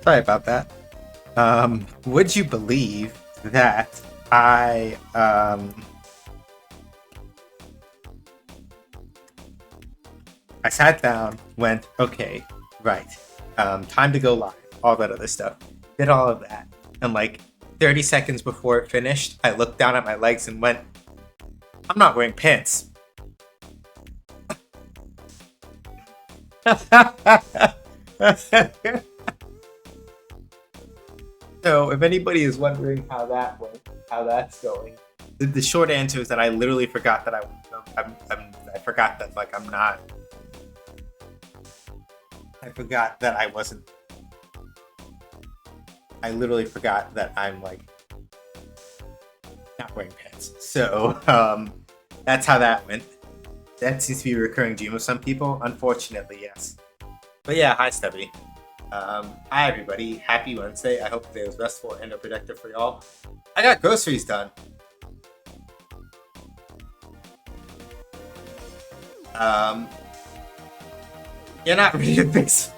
Sorry about that. Would you believe that I sat down, went, okay, right, time to go live, all that other stuff. Did all of that. And like 30 seconds before it finished, I looked down at my legs and went, I'm not wearing pants. So if anybody is wondering how that went, how that's going, the short answer is that I literally forgot that I forgot that like I'm not. I forgot that I wasn't. I literally forgot that I'm like not wearing pants. So that's how that went. That seems to be a recurring dream of some people. Unfortunately, yes. But yeah, hi Stubby. Hi everybody. Happy Wednesday. I hope today was restful and productive for y'all. I got groceries done. You're not ready to fix.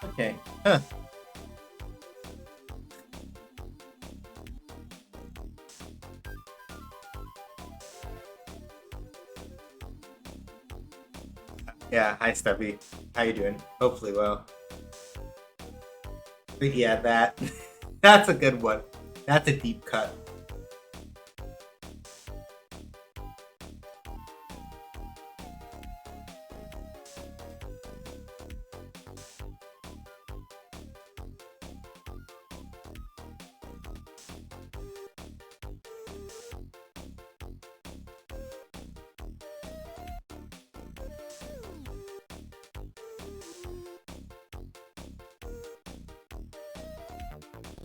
Okay. Huh. Yeah, hi Stubby. How you doing? Hopefully well. But yeah, that's a good one. That's a deep cut.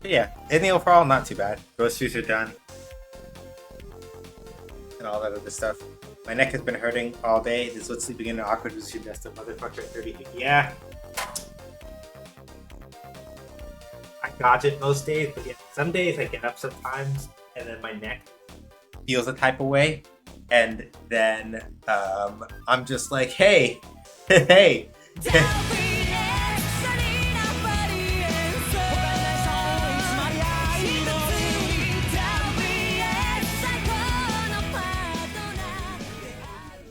But yeah, in the overall, not too bad. Groceries are done. And all that other stuff. My neck has been hurting all day. This is what sleeping in an awkward position does to motherfucker at 30. Yeah. I dodge it most days, but yeah, some days I get up sometimes and then my neck feels a type of way. And then I'm just like, hey, hey.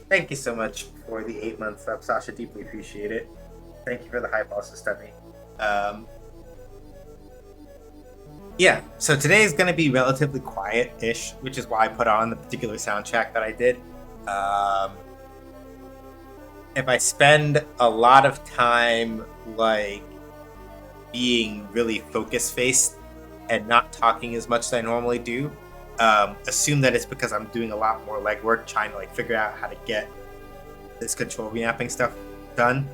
Thank you so much for the 8 months up, Sasha. Deeply appreciate it. Thank you for the hype also, Stephanie. Yeah, so today is going to be relatively quiet-ish, which is why I put on the particular soundtrack that I did. If I spend a lot of time like being really focus-faced and not talking as much as I normally do, assume that it's because I'm doing a lot more legwork trying to like figure out how to get this control remapping stuff done.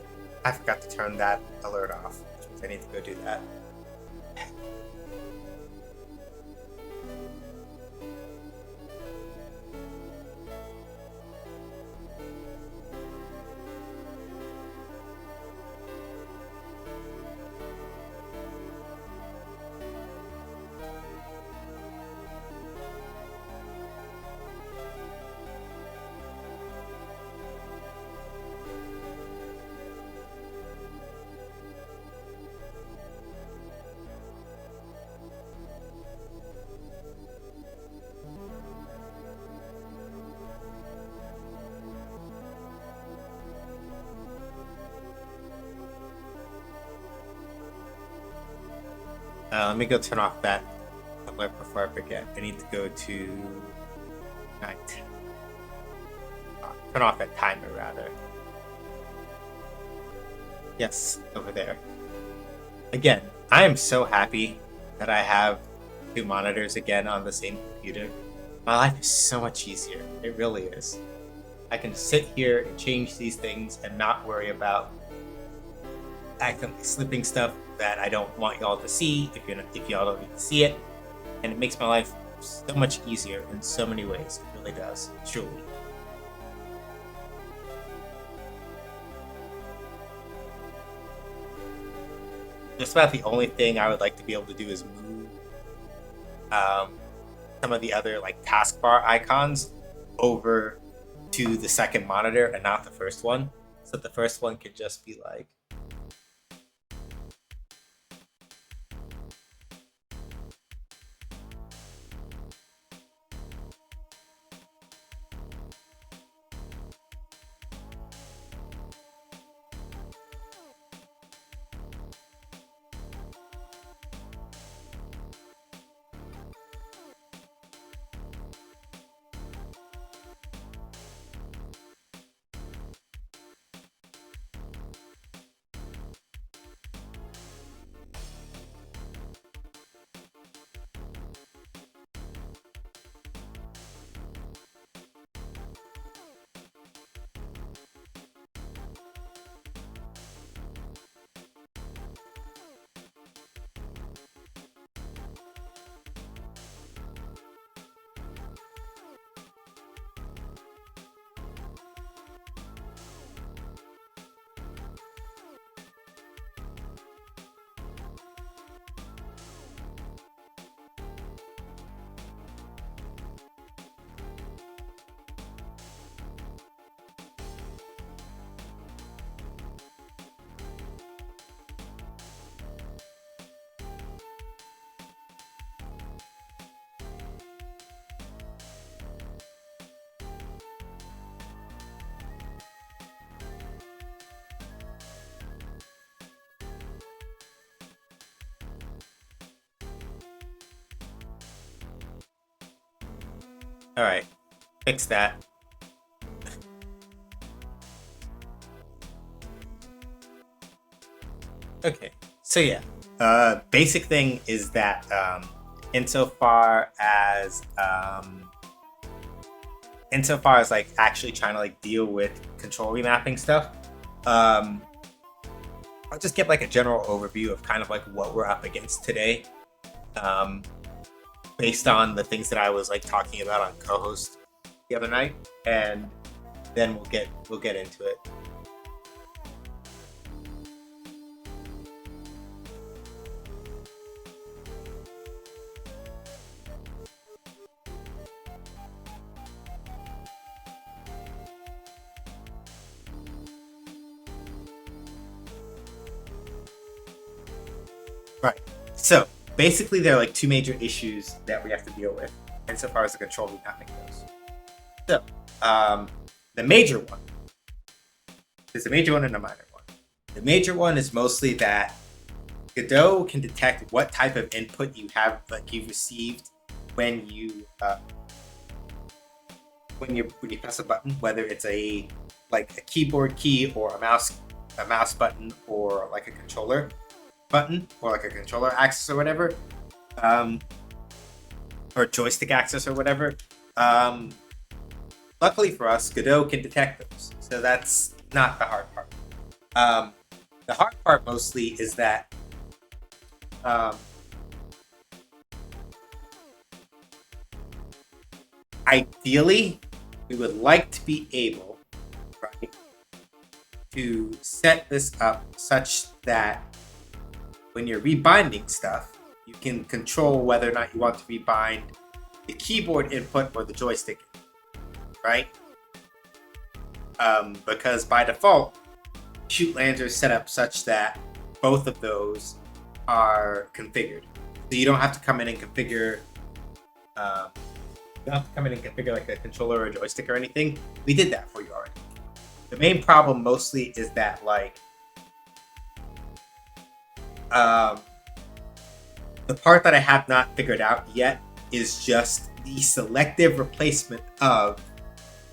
I forgot to turn that alert off, which means I need to go do that. Let me go turn off that alert before I forget. I need to go to night. Turn off that timer, rather. Yes, over there. Again, I am so happy that I have 2 monitors again on the same computer. My life is so much easier. It really is. I can sit here and change these things and not worry about accidentally slipping stuff that I don't want y'all to see if y'all don't need to see it. And it makes my life so much easier in so many ways. It really does, truly. Just about the only thing I would like to be able to do is move um, some of the other like taskbar icons over to the second monitor and not the first one. So the first one could just be like, all right, fix that. Okay, so yeah, basic thing is that insofar as like actually trying to like deal with control remapping stuff, I'll just give like a general overview of kind of like what we're up against today, um, based on the things that I was like talking about on co-host the other night, and then we'll get into it. Right. So basically, there are like two major issues that we have to deal with insofar as the control remapping goes. So the major one, there's a major one and a minor one. The major one is mostly that Godot can detect what type of input you have, like you've received when you press a button, whether it's a keyboard key or a mouse button or like a controller button or like a controller axis or whatever, or joystick axis or whatever. Luckily for us, Godot can detect those, so that's not the hard part. The hard part mostly is that ideally, we would like to be able, right, to set this up such that when you're rebinding stuff, you can control whether or not you want to rebind the keyboard input or the joystick input, right? Because by default, Shootlands are set up such that both of those are configured. So you don't have to come in and configure like a controller or a joystick or anything. We did that for you already. The main problem mostly is that like the part that I have not figured out yet is just the selective replacement of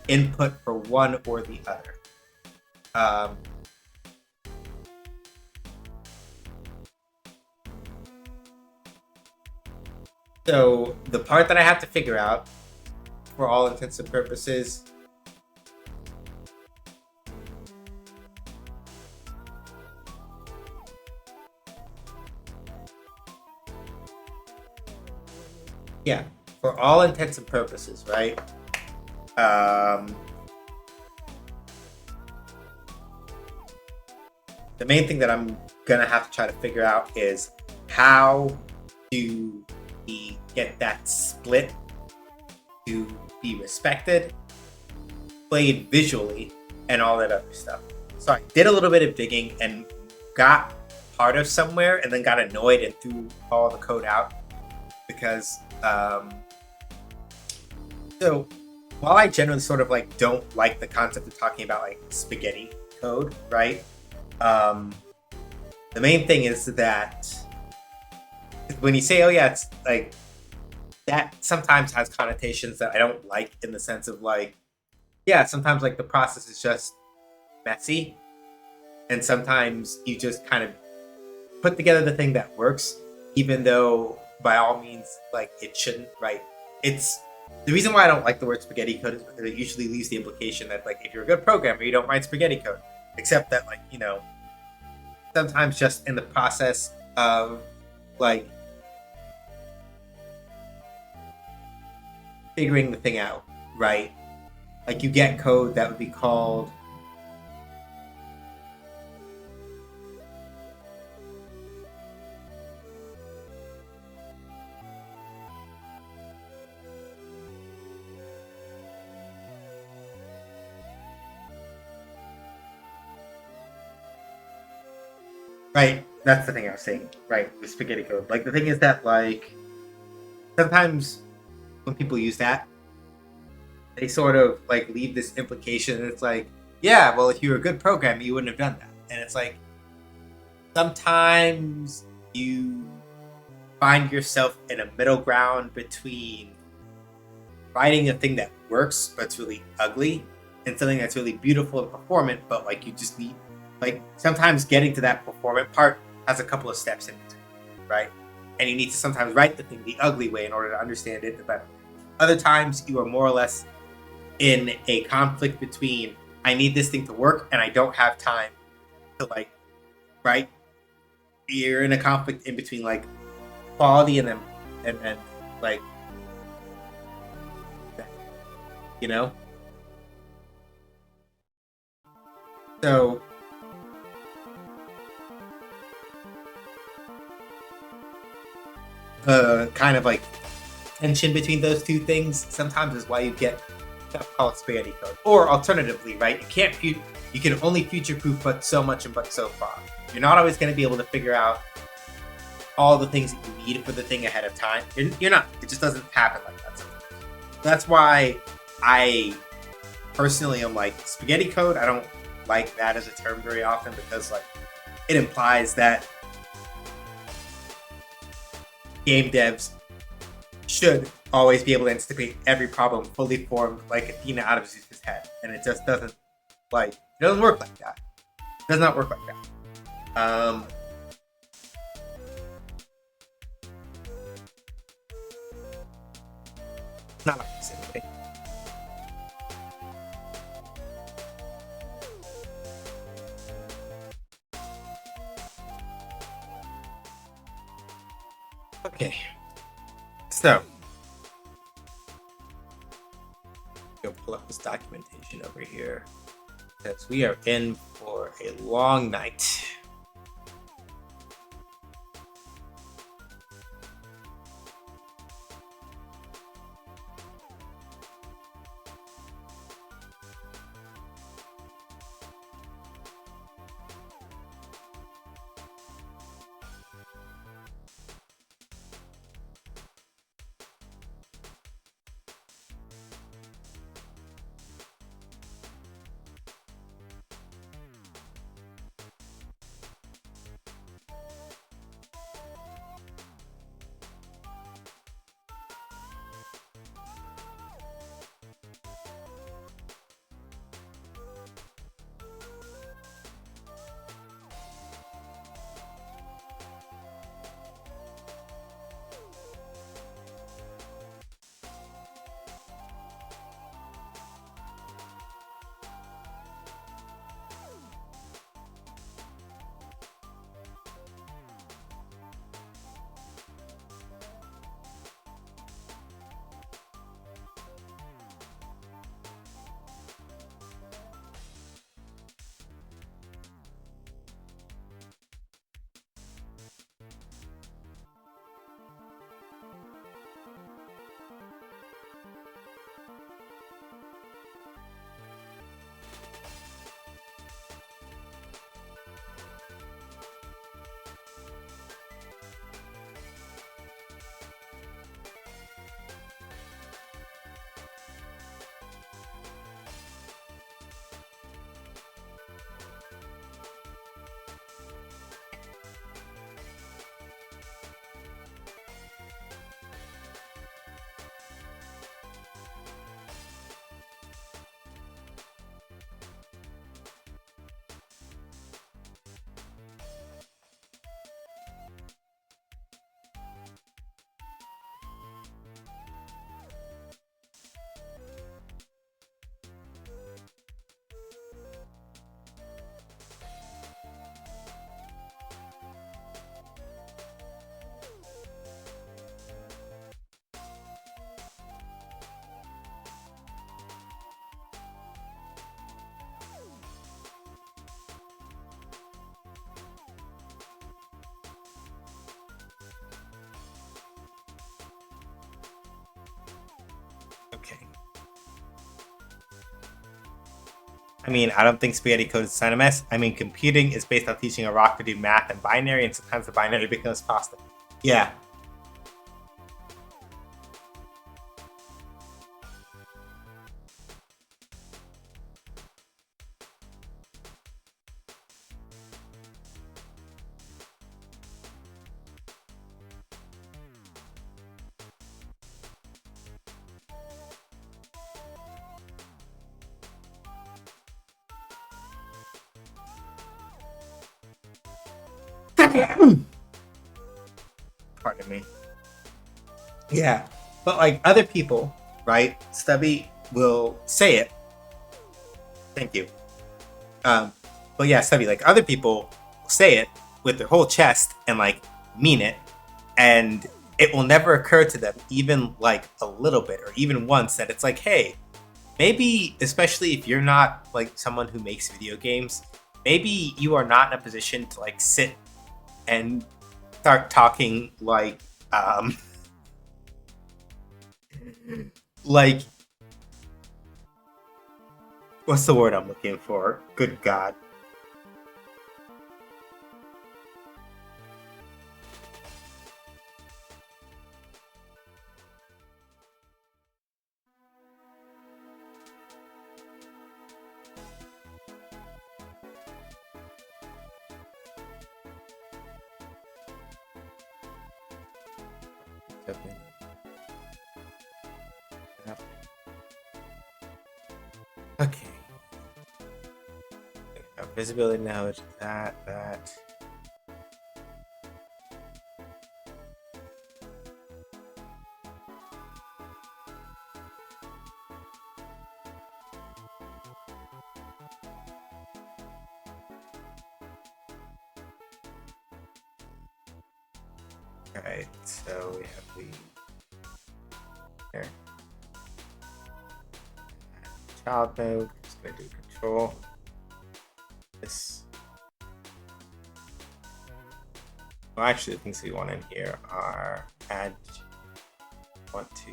input for one or the other. So the part that I have to figure out, for all intents and purposes, yeah, for all intents and purposes, right? The main thing that I'm gonna have to try to figure out is how do we get that split to be respected, played visually, and all that other stuff. So I did a little bit of digging and got part of somewhere, and then got annoyed and threw all the code out because so while I generally sort of like don't like the concept of talking about like spaghetti code, right? The main thing is that when you say, oh yeah, it's like that sometimes has connotations that I don't like, in the sense of like, yeah, sometimes like the process is just messy, and sometimes you just kind of put together the thing that works, even though by all means like it shouldn't, right? It's the reason why I don't like the word spaghetti code is because it usually leaves the implication that like if you're a good programmer, you don't write spaghetti code. Except that like, you know, sometimes just in the process of like figuring the thing out, right? Like you get code that would be called right. That's the thing I was saying, right? The spaghetti code. Like the thing is that like sometimes when people use that, they sort of like leave this implication. It's like, yeah, well, if you were a good programmer, you wouldn't have done that. And it's like sometimes you find yourself in a middle ground between writing a thing that works but it's really ugly, and something that's really beautiful and performant, but like you just need like sometimes getting to that performant part has a couple of steps in between, right? And you need to sometimes write the thing the ugly way in order to understand it the better. Other times you are more or less in a conflict between I need this thing to work and I don't have time to like, right? You're in a conflict in between like quality and then and like, you know. So kind of like tension between those two things sometimes is why you get stuff called spaghetti code. Or alternatively, right, you can only future proof but so much and but so far. You're not always going to be able to figure out all the things that you need for the thing ahead of time. You're not. It just doesn't happen like that sometimes. That's why I personally am like spaghetti code. I don't like that as a term very often because like it implies that game devs should always be able to anticipate every problem fully formed like Athena out of Zeus's head, and it just doesn't like it doesn't work like that. It does not work like that. Not like this anyway. Okay, so go pull up this documentation over here because we are in for a long night. Okay. I mean, I don't think spaghetti code is a mess. I mean, computing is based on teaching a rock to do math and binary, and sometimes the binary becomes pasta. Yeah. Pardon me. Yeah. But like other people, right? Stubby will say it. Thank you. But yeah, Stubby, like other people say it with their whole chest and like mean it, and it will never occur to them, even like a little bit or even once, that it's like, hey, maybe, especially if you're not like someone who makes video games, maybe you are not in a position to like sit and start talking like what's the word I'm looking for? Good God. Okay. Visibility node, that. Alright, so we have the here. Child node, just gonna do control. This. Well, actually, the things we want in here are add. Want to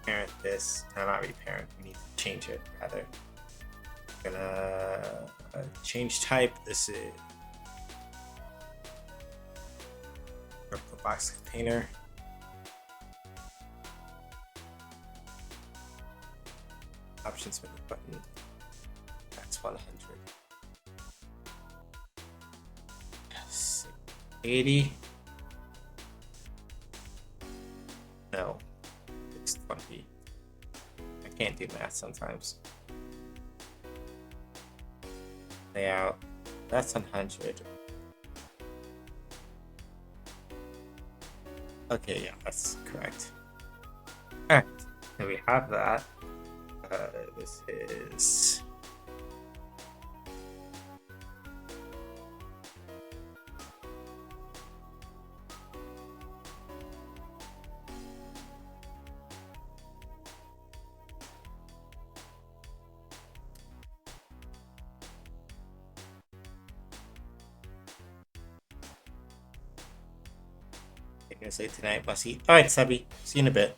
parent this. No, not reparent. We need to change it rather. Gonna change type. This is vertical box container. Options menu button. That's 100. 80. No, it's 20. I can't do math sometimes. Layout. That's 100. Okay, yeah, that's correct. Alright, so we have that. This is. I'm gonna say tonight, must eat. Alright, Sebby, see you in a bit.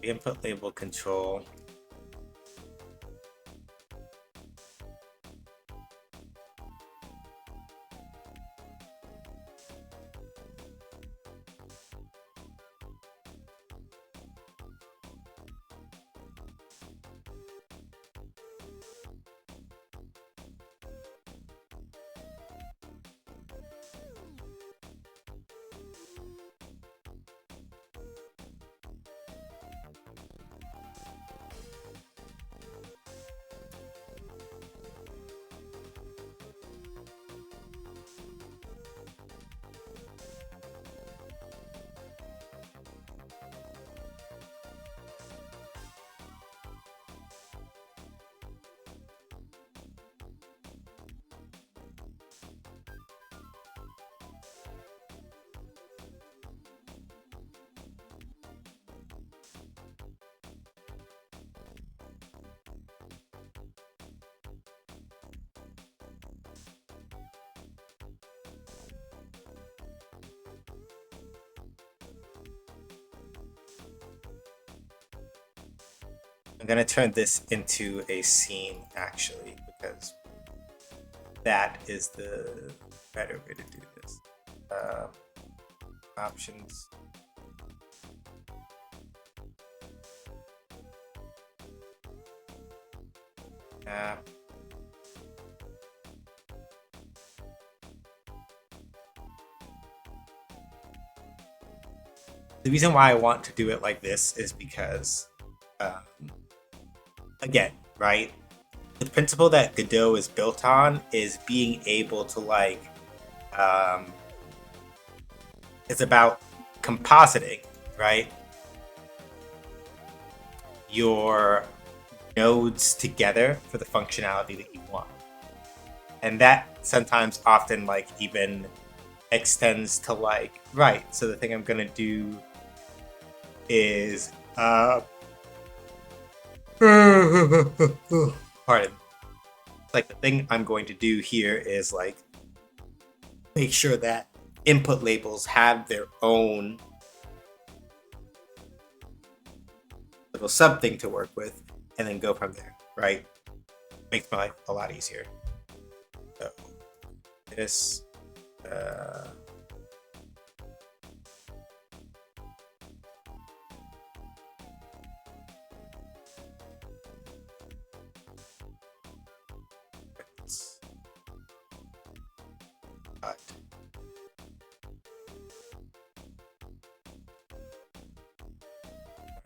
Input label control. I'm gonna turn this into a scene actually, because that is the better way to do this. Options. App. The reason why I want to do it like this is because, again, right? The principle that Godot is built on is being able to it's about compositing, right? Your nodes together for the functionality that you want. And that sometimes often even extends to right, so the thing I'm gonna do is pardon. The thing I'm going to do here is make sure that input labels have their own little something to work with, and then go from there, right? Makes my life a lot easier. So this cut.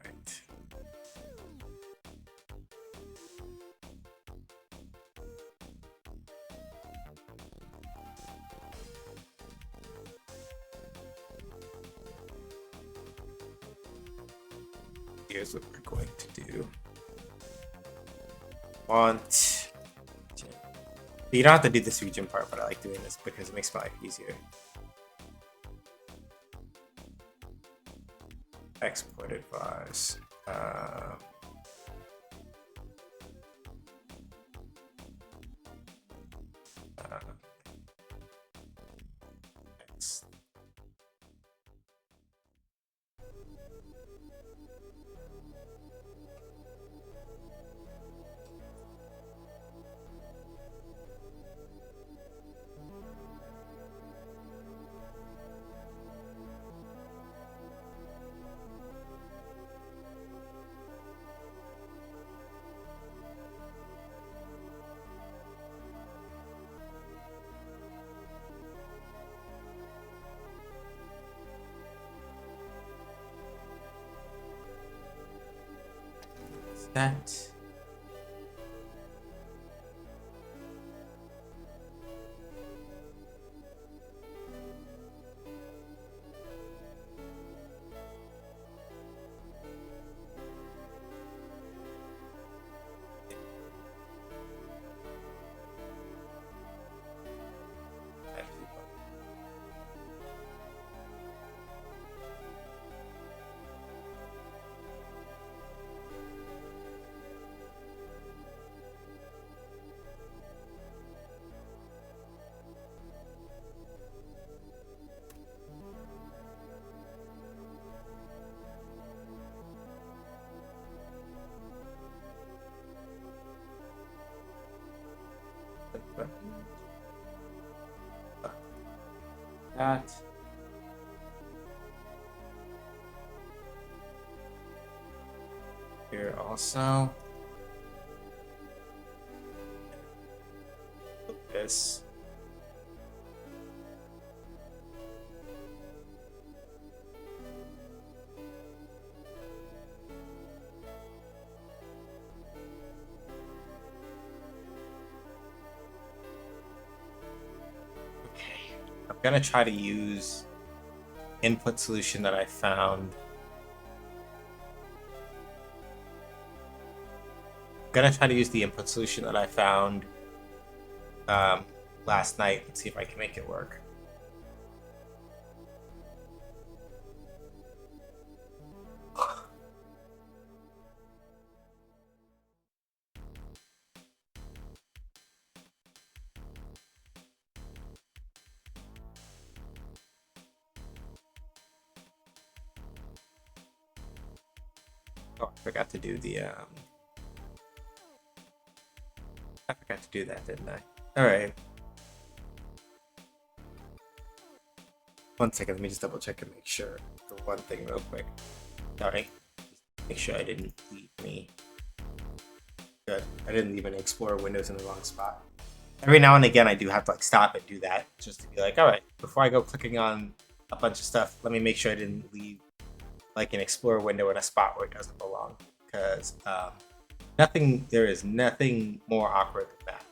Right. Here's what we're going to do. You don't have to do this region part, but I like doing this because it makes my life easier. Export advise. That. that. Here also. This. Okay. I'm gonna try to use input solution that I found. Gonna try to use the input solution that I found last night and see if I can make it work. Oh, I forgot to do the I forgot to do that, didn't I? All right. One second, let me just double check and make sure the one thing real quick. Sorry. Just make sure I didn't leave any. Good. I didn't leave any Explorer windows in the wrong spot. Every now and again, I do have to like stop and do that just to be like, all right, before I go clicking on a bunch of stuff, let me make sure I didn't leave like an Explorer window in a spot where it doesn't belong. Because there is nothing more awkward than that.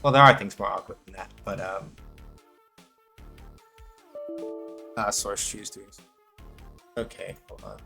Well, there are things more awkward than that, but source choose to. Okay, hold on.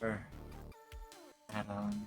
Sure. Add-on.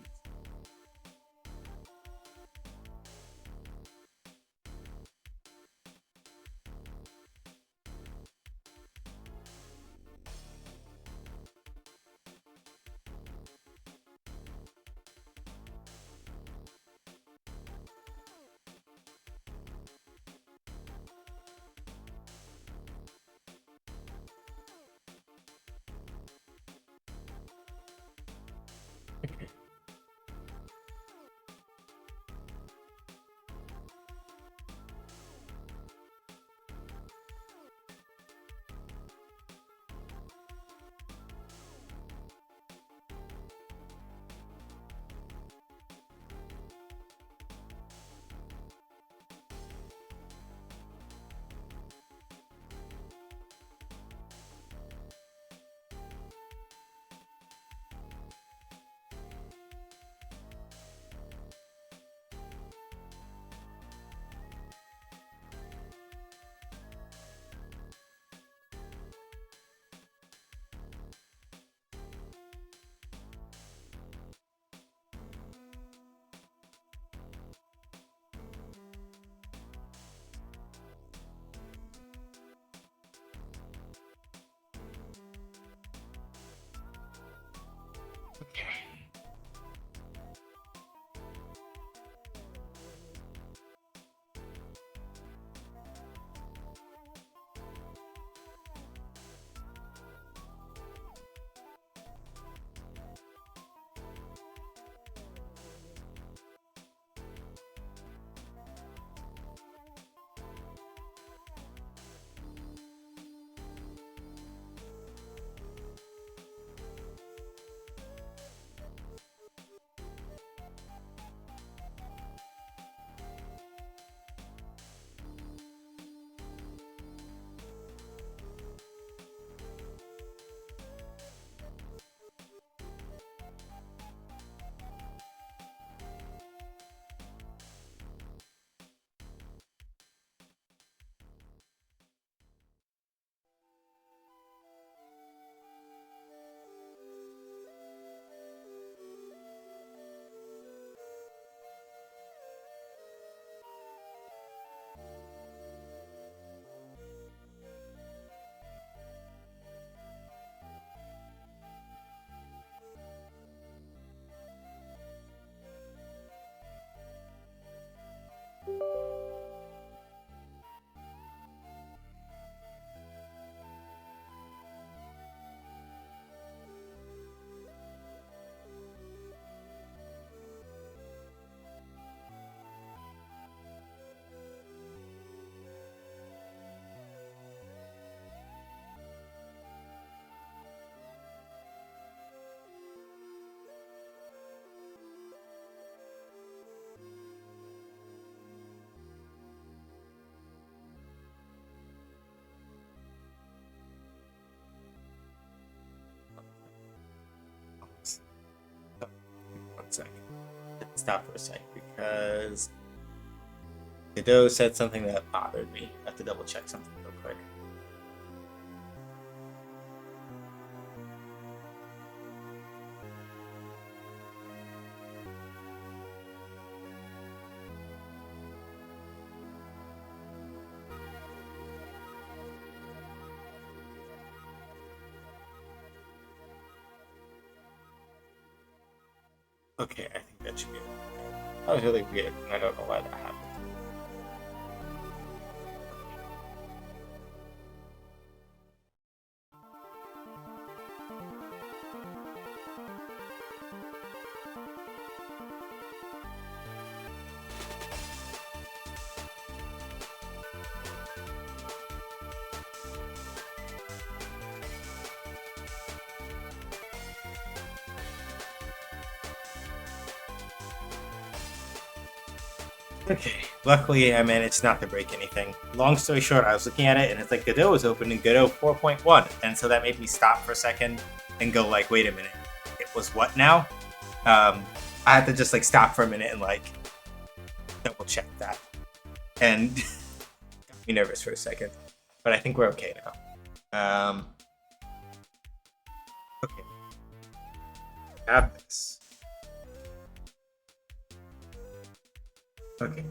Okay. One second. Stop for a sec because Godot said something that bothered me. I have to double check something real quick. Okay, I think that should be okay. That was really weird, and I don't know why that happened. Okay, luckily I managed not to break anything. Long story short, I was looking at it and it's like Godot was open in Godot 4.1, and so that made me stop for a second and go like, wait a minute, it was what now? I had to just like stop for a minute and like double check that, and got me nervous for a second, but I think we're okay now. Okay, have this. Okay.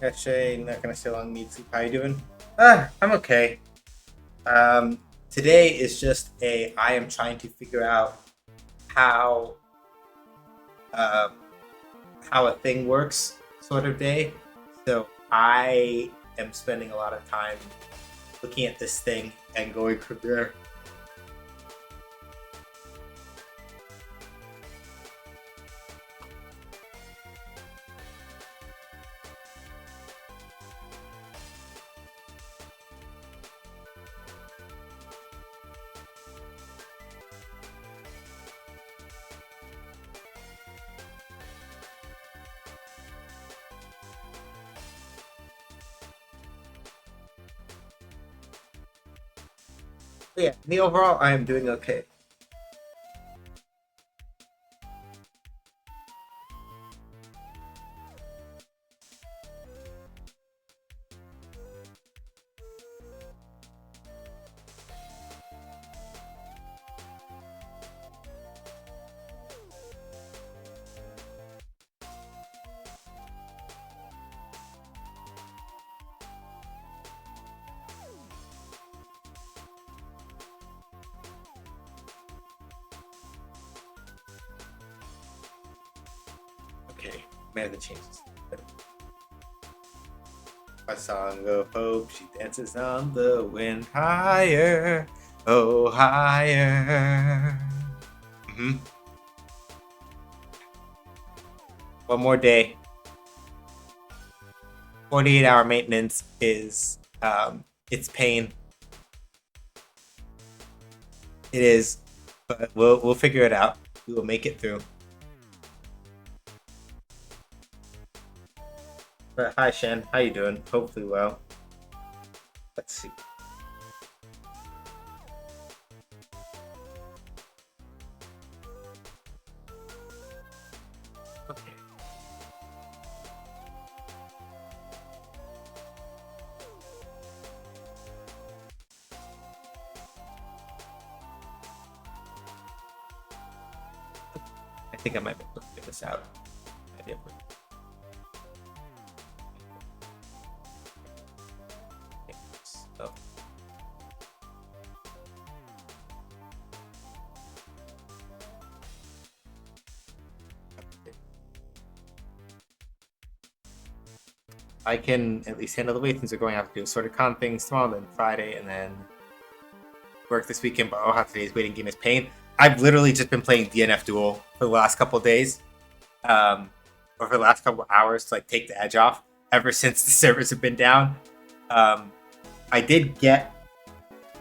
Cache, not gonna stay long, need sleep. How you doing? I'm okay. Today is just I am trying to figure out how um, how a thing works sort of day. So I am spending a lot of time looking at this thing and going from there. But yeah, the overall, I am doing okay. Okay, man, the changes. A song of hope, she dances on the wind higher, oh higher. Mm-hmm. One more day. 48-hour maintenance is it's pain. It is, but we'll figure it out. We will make it through. But hi Shan, how you doing? Hopefully well. Let's see. Okay. I think I might be able to figure this out. I did. So. I can at least handle the weight since we're going to have to do assorted con things tomorrow, then Friday, and then work this weekend. But I'll have today's waiting game is pain. I've literally just been playing DNF Duel for the last couple of days, or for the last couple of hours to like take the edge off. Ever since the servers have been down, I did get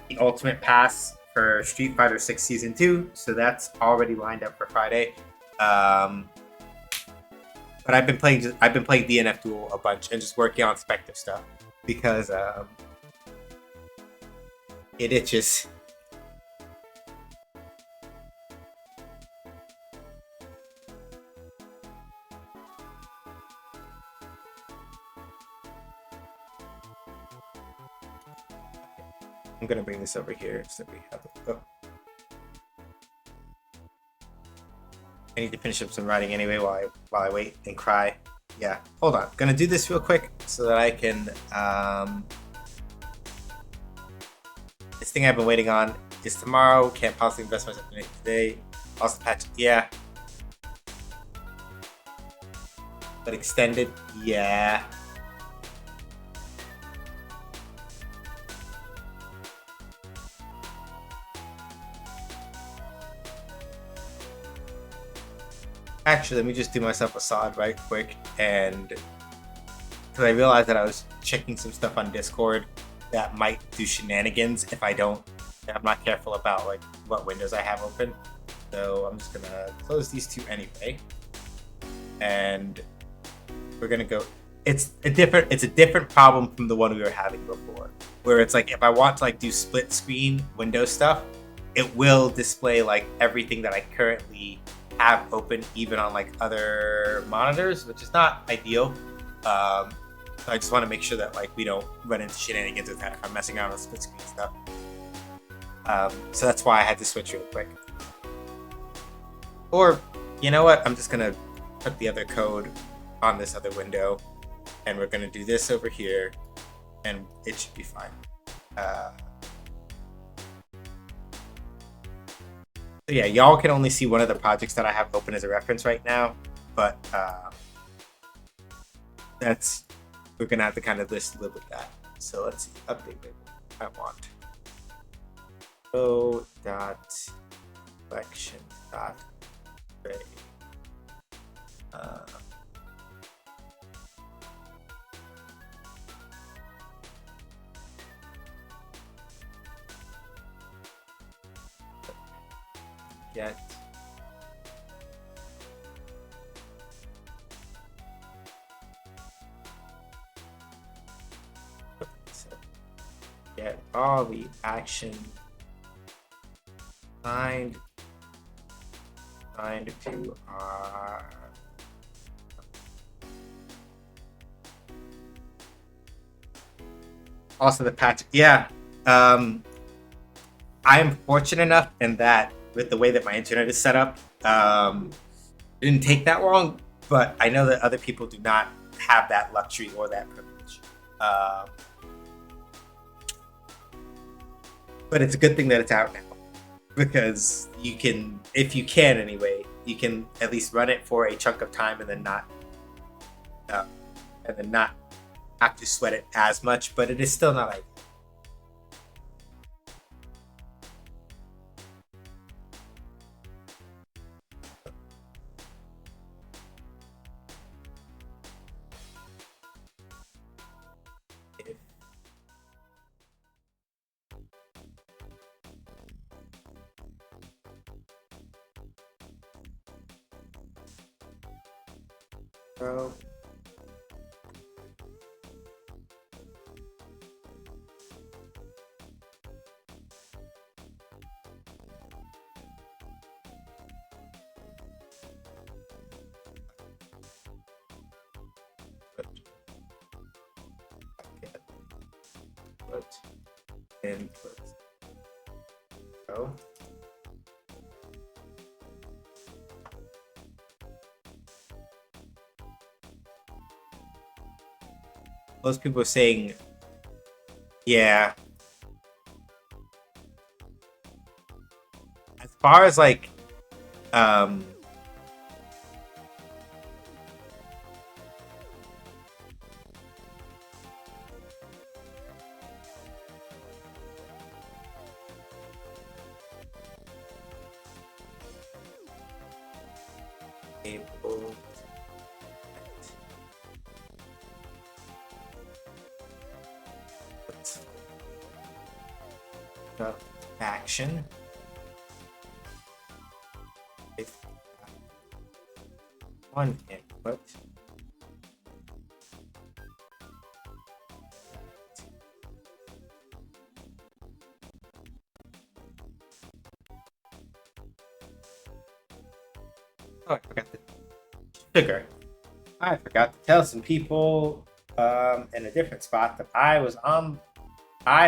the Ultimate Pass for Street Fighter 6 Season 2, so that's already lined up for Friday. But I've been playing DNF Duel a bunch and just working on Spectre stuff because it itches. I'm gonna bring this over here so we have it. Oh. I need to finish up some writing anyway while I wait and cry. Yeah, hold on. Gonna do this real quick so that I can. This thing I've been waiting on is tomorrow. Can't possibly invest myself in it today. Also patch. Yeah. But extended. Yeah. Actually, let me just do myself a solid right quick, and because I realized that I was checking some stuff on Discord that might do shenanigans if I'm not careful about like what windows I have open. So I'm just gonna close these two anyway, and we're gonna go. It's a different problem from the one we were having before, where it's like if I want to like do split screen window stuff, it will display like everything that I currently have open even on like other monitors, which is not ideal. So I just want to make sure that like we don't run into shenanigans with that if I'm messing around with split screen stuff. So that's why I had to switch real quick. Or you know what? I'm just gonna put the other code on this other window and we're going to do this over here, and it should be fine. So yeah, y'all can only see one of the projects that I have open as a reference right now, but we're gonna have to kind of just live with that. So let's see, update label. I want o dot collection dot array. Get get all the action signed to our also the patch. Yeah, I'm fortunate enough in that with the way that my internet is set up, it didn't take that long. But I know that other people do not have that luxury or that privilege. But it's a good thing that it's out now, because you can, if you can anyway, you can at least run it for a chunk of time and then not have to sweat it as much. But it is still not like bro. Put input. So most people are saying, yeah. As far as like, able the action with one input. Oh, I forgot the sugar. I forgot to tell some people in a different spot that I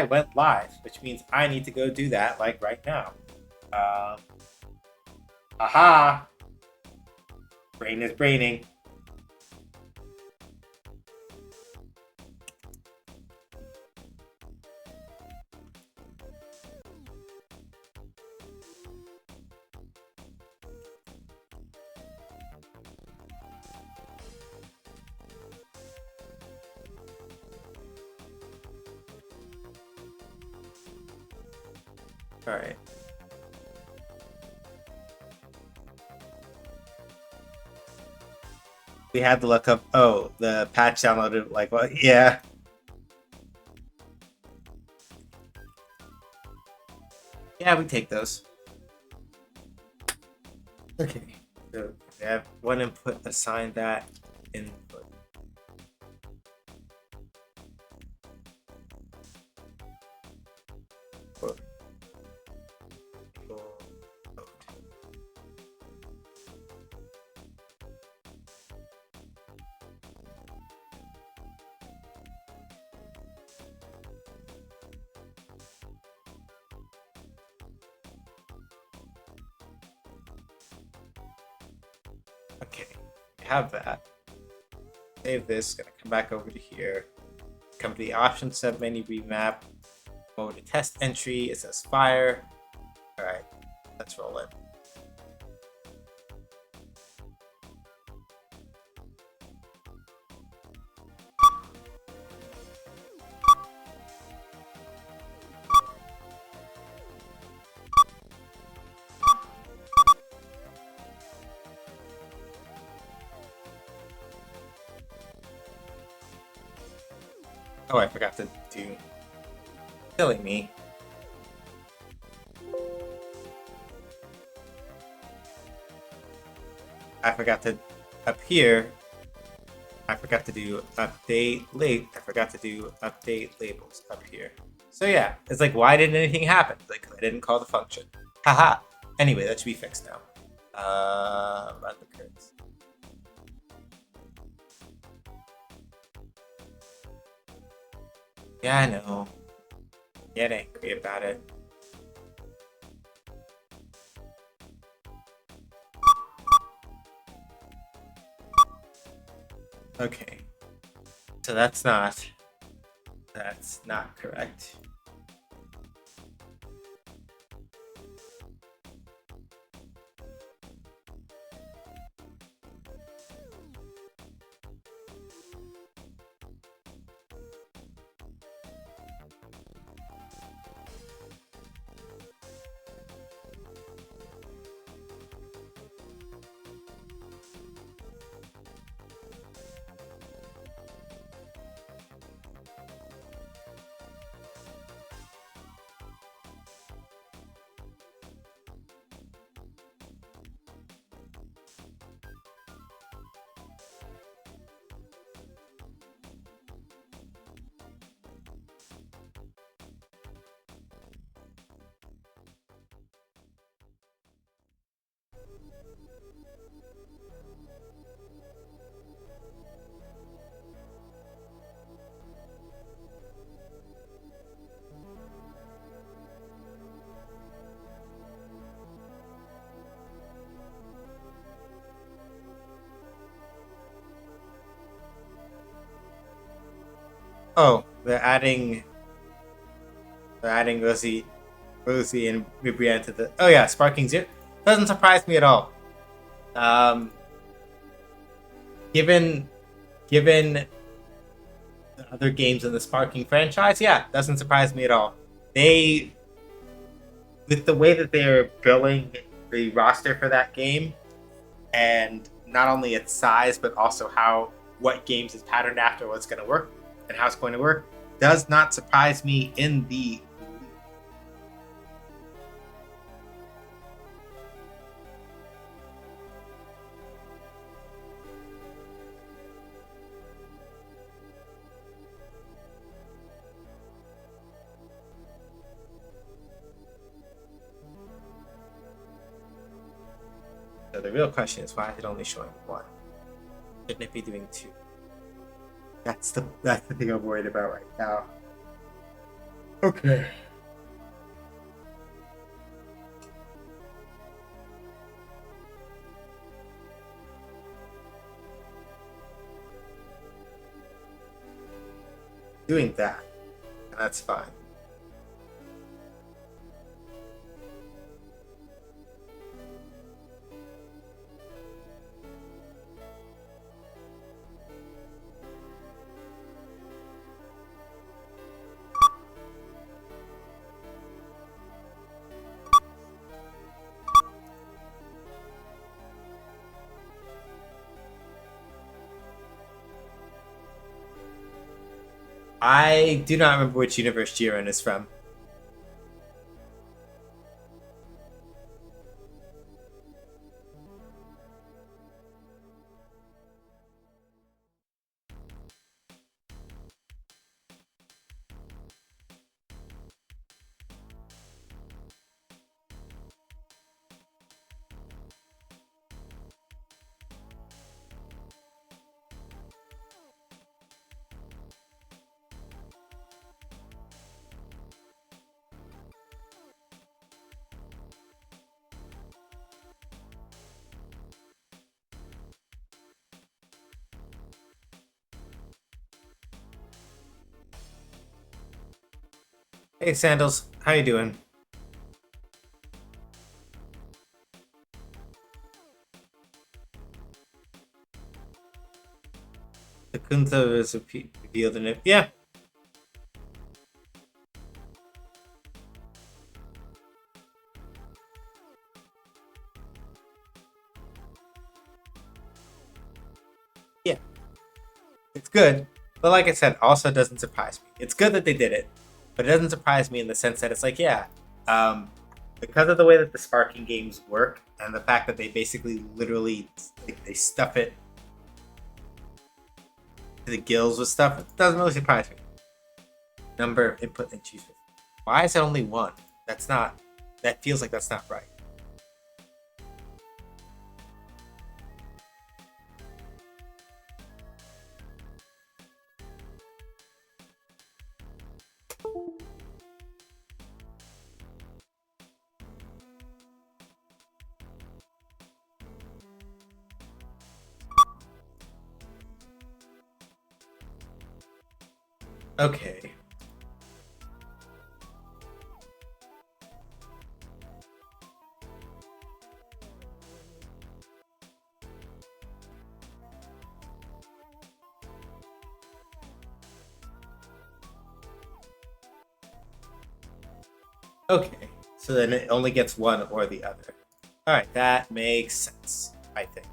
went live, which means I need to go do that like right now. Aha! Brain is braining. All right. We had to look up. Oh, the patch downloaded. Like what? Yeah. Yeah, we take those. Okay. So we have one input. Assign that input. Okay, we have that. save this. Gonna come back over to here. Come to the option submenu, remap. Go to test entry. It says fire. All right, let's roll it. Oh, I forgot to do. Killing me. I forgot to up here. I forgot to do update late. I forgot to do update labels up here. So yeah, it's like, why didn't anything happen? Like, I didn't call the function. Haha. Anyway, that should be fixed now. Run the curves. Yeah, I know. Get angry about it. Okay. So that's not correct. Oh, they're adding Rosie and Ribrianne to the. Oh yeah, Sparking Zero doesn't surprise me at all. Um, given the other games in the Sparking franchise, yeah, doesn't surprise me at all. They, with the way that they're billing the roster for that game, and not only its size but also what games is patterned after, what's going to work and how it's going to work, does not surprise me in the. So the real question is, why is it only showing one? Shouldn't it be doing two? That's the thing I'm worried about right now. Okay. Doing that, and that's fine. I do not remember which universe Jiren is from. Hey Sandals, how you doing? The Kunta is revealed in it. Yeah, yeah, it's good. But like I said, also doesn't surprise me. It's good that they did it, but it doesn't surprise me in the sense that it's like, yeah, um, because of the way that the sparking games work and the fact that they basically literally like they stuff it to the gills with stuff, it doesn't really surprise me. Number of input and choose. Why is it only one? That's not. That feels like that's not right. Okay. Okay. So then it only gets one or the other. All right, that makes sense. I think.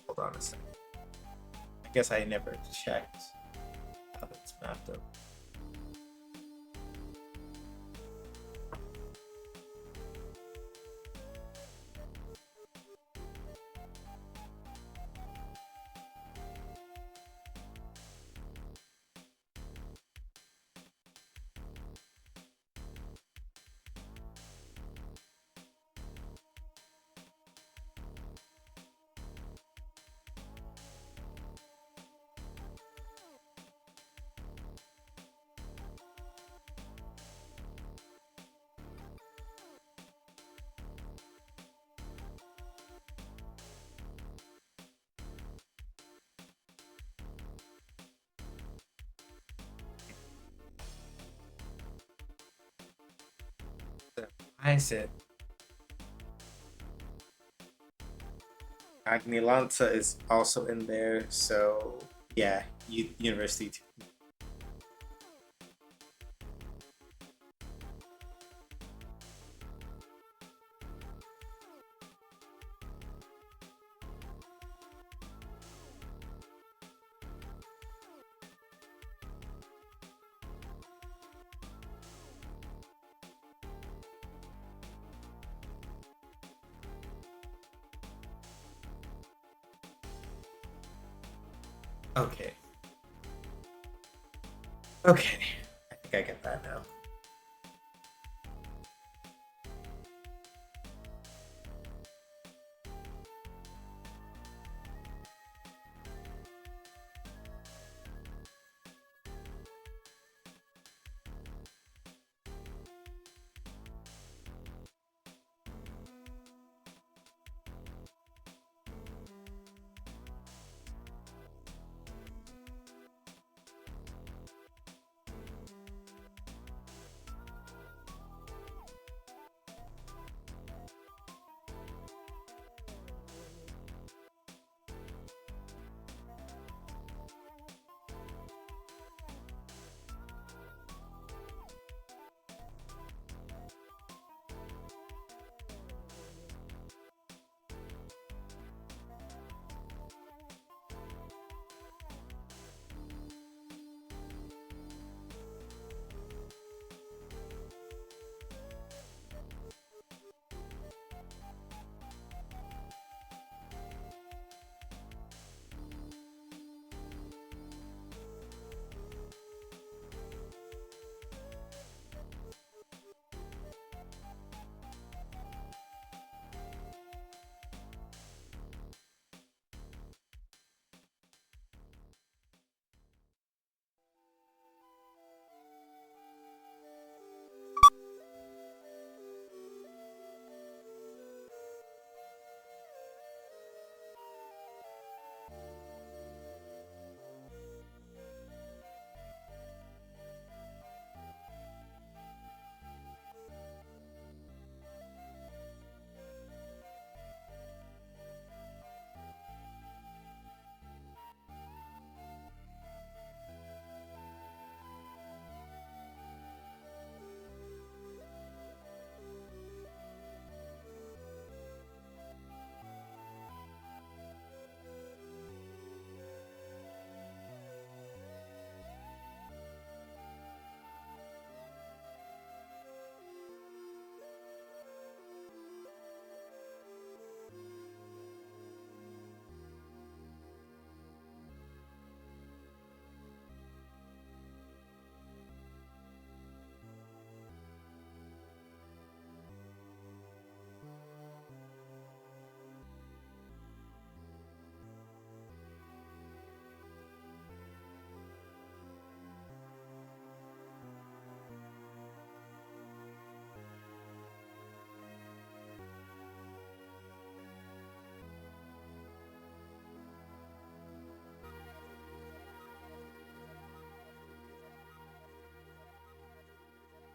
Hold on a second. I guess I never checked how that's mapped up. Why is it? Agnilanza is also in there, so yeah, university too. Okay. Okay. I think I get that now.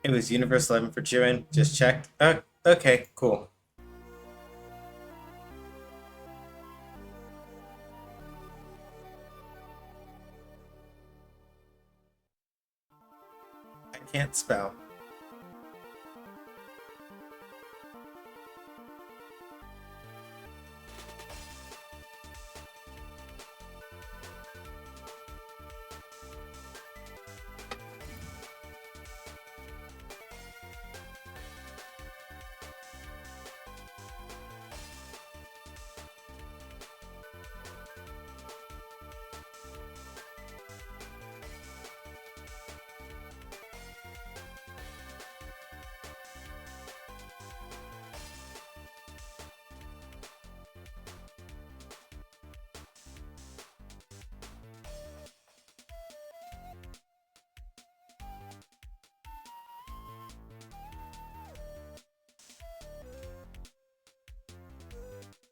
It was Universe 11 for Jiren. Just checked. Okay, cool. I can't spell.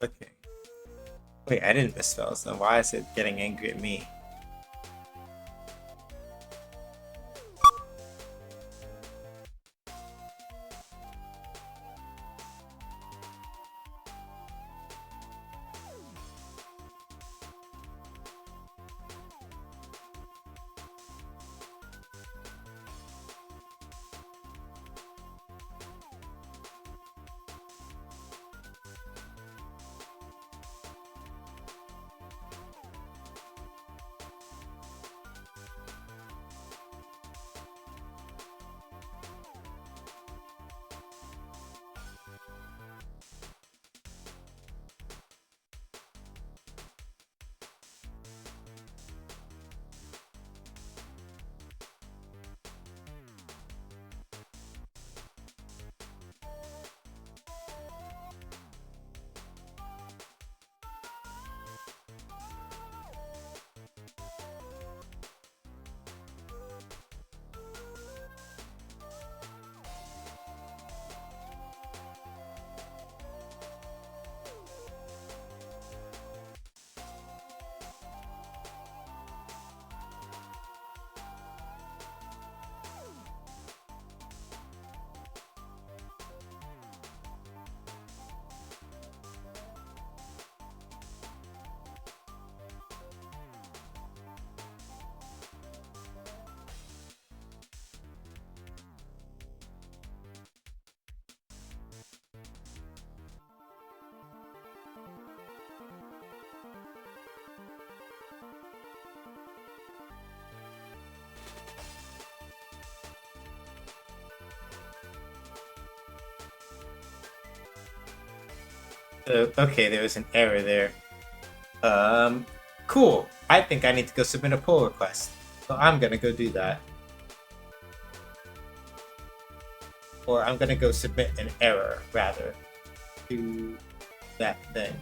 Okay. Wait, I didn't misspell, so why is it getting angry at me? Okay, there was an error there. Um, cool. I think I need to go submit a pull request. So I'm gonna go do that. Or I'm gonna go submit an error, rather, to that thing.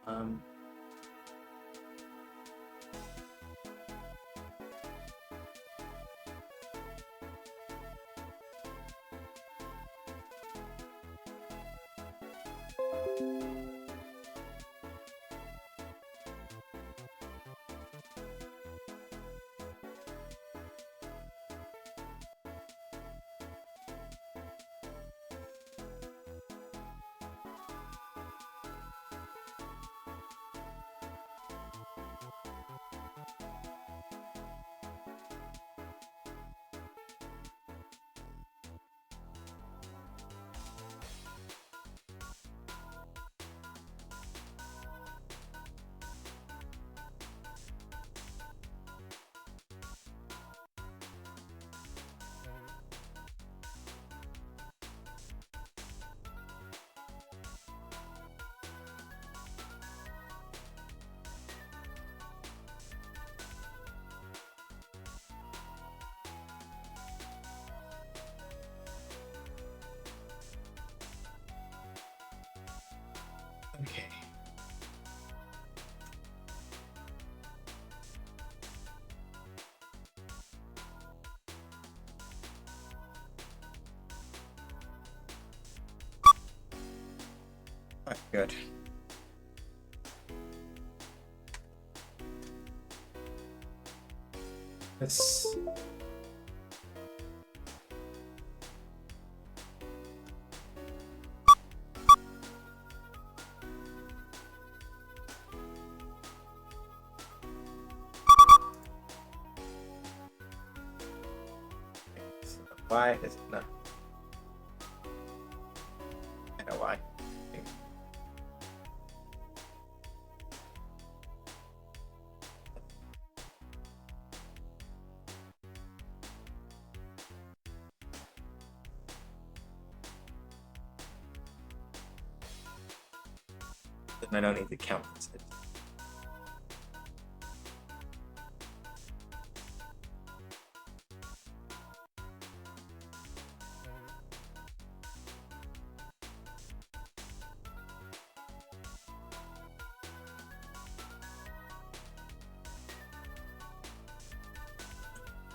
Um, okay. Oh, good. This. Why is it not? I know why. I don't need to count this.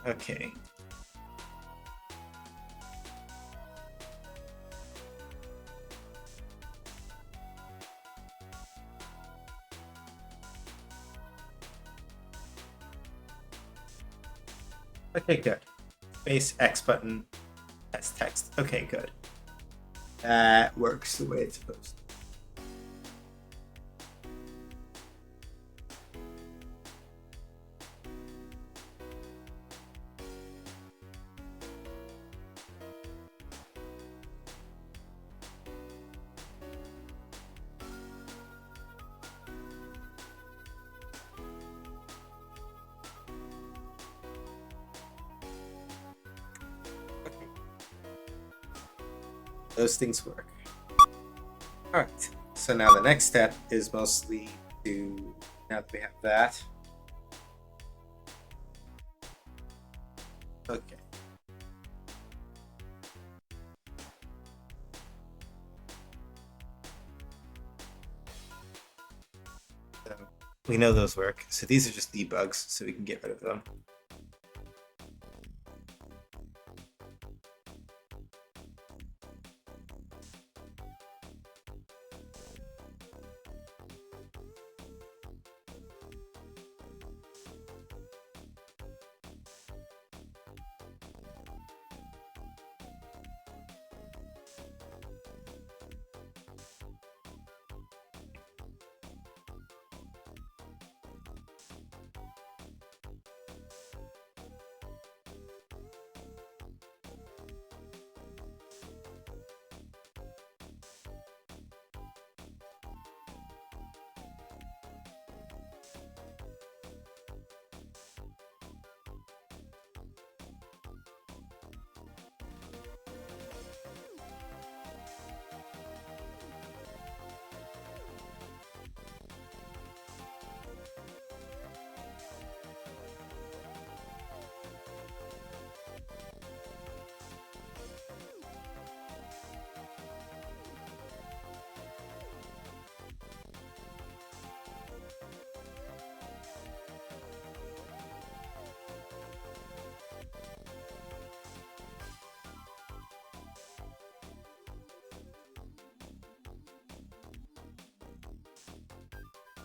Okay. Okay, good. Space X button as text. Okay, good. That works the way it's supposed to. Okay. Those things work. All right. So now the next step is mostly to, now that we have that. Okay. So we know those work. So these are just debugs, so we can get rid of them.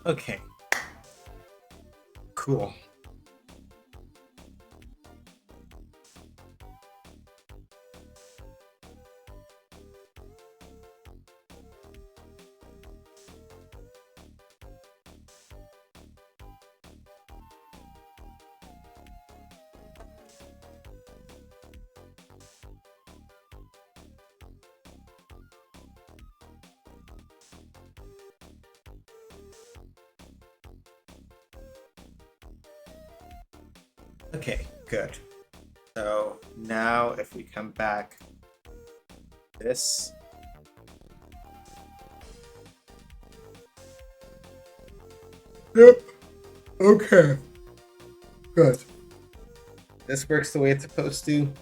Okay. Cool. Okay, good. So now if we come back this. Yep. Okay. Good. This works the way it's supposed to.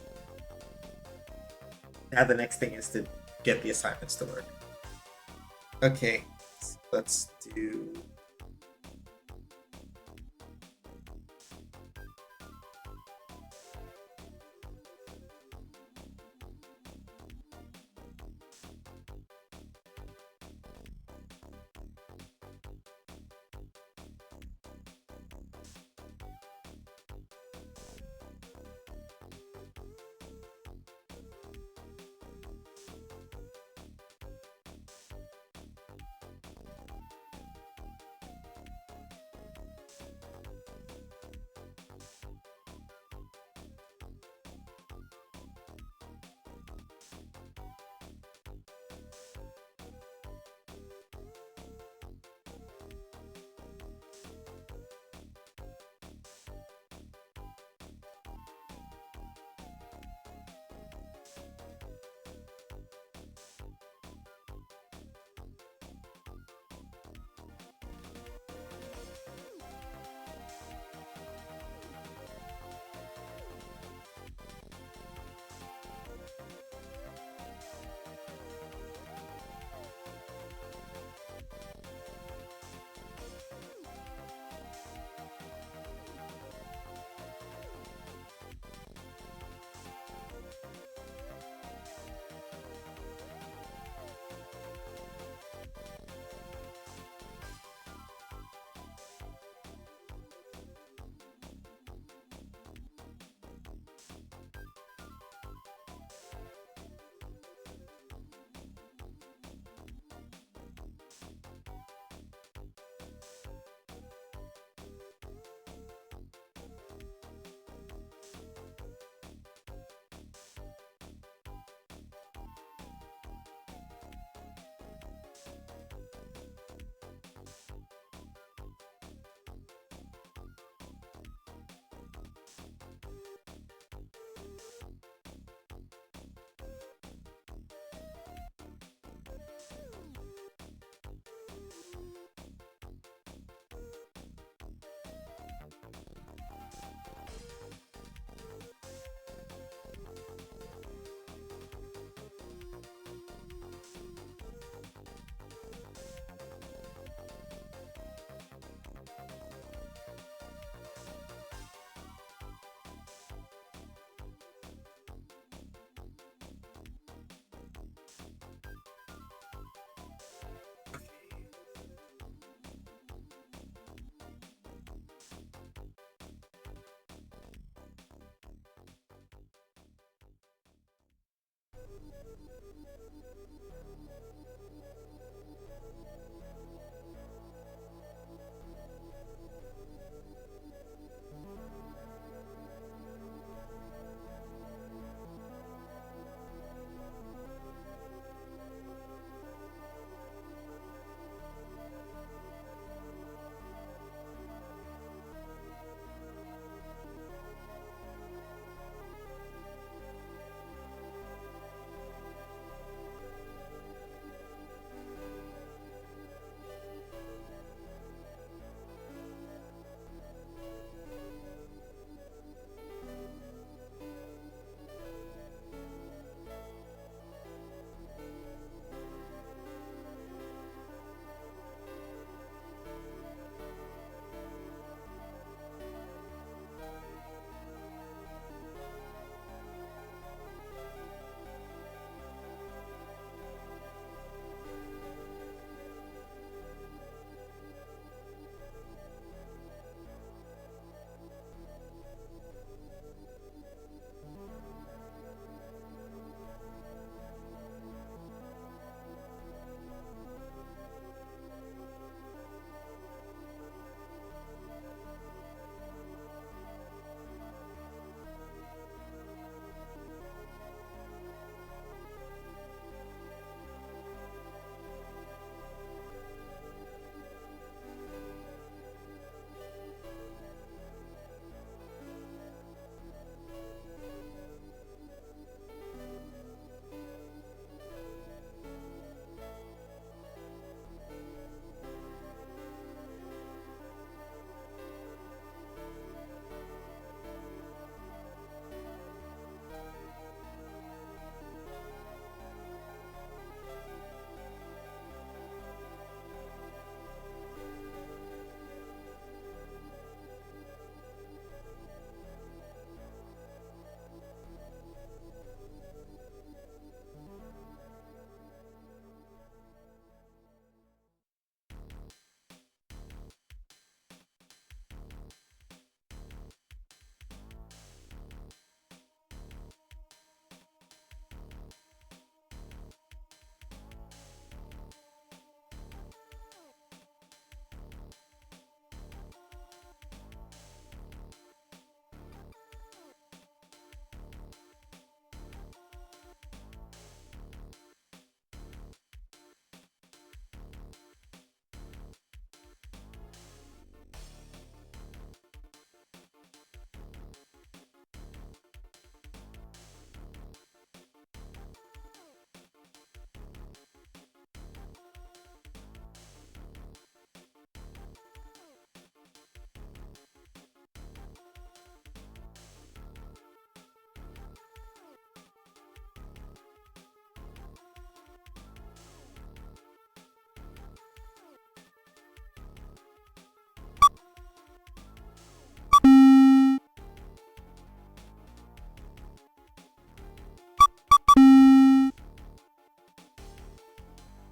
Now the next thing is to get the assignments to work. Okay. So let's do.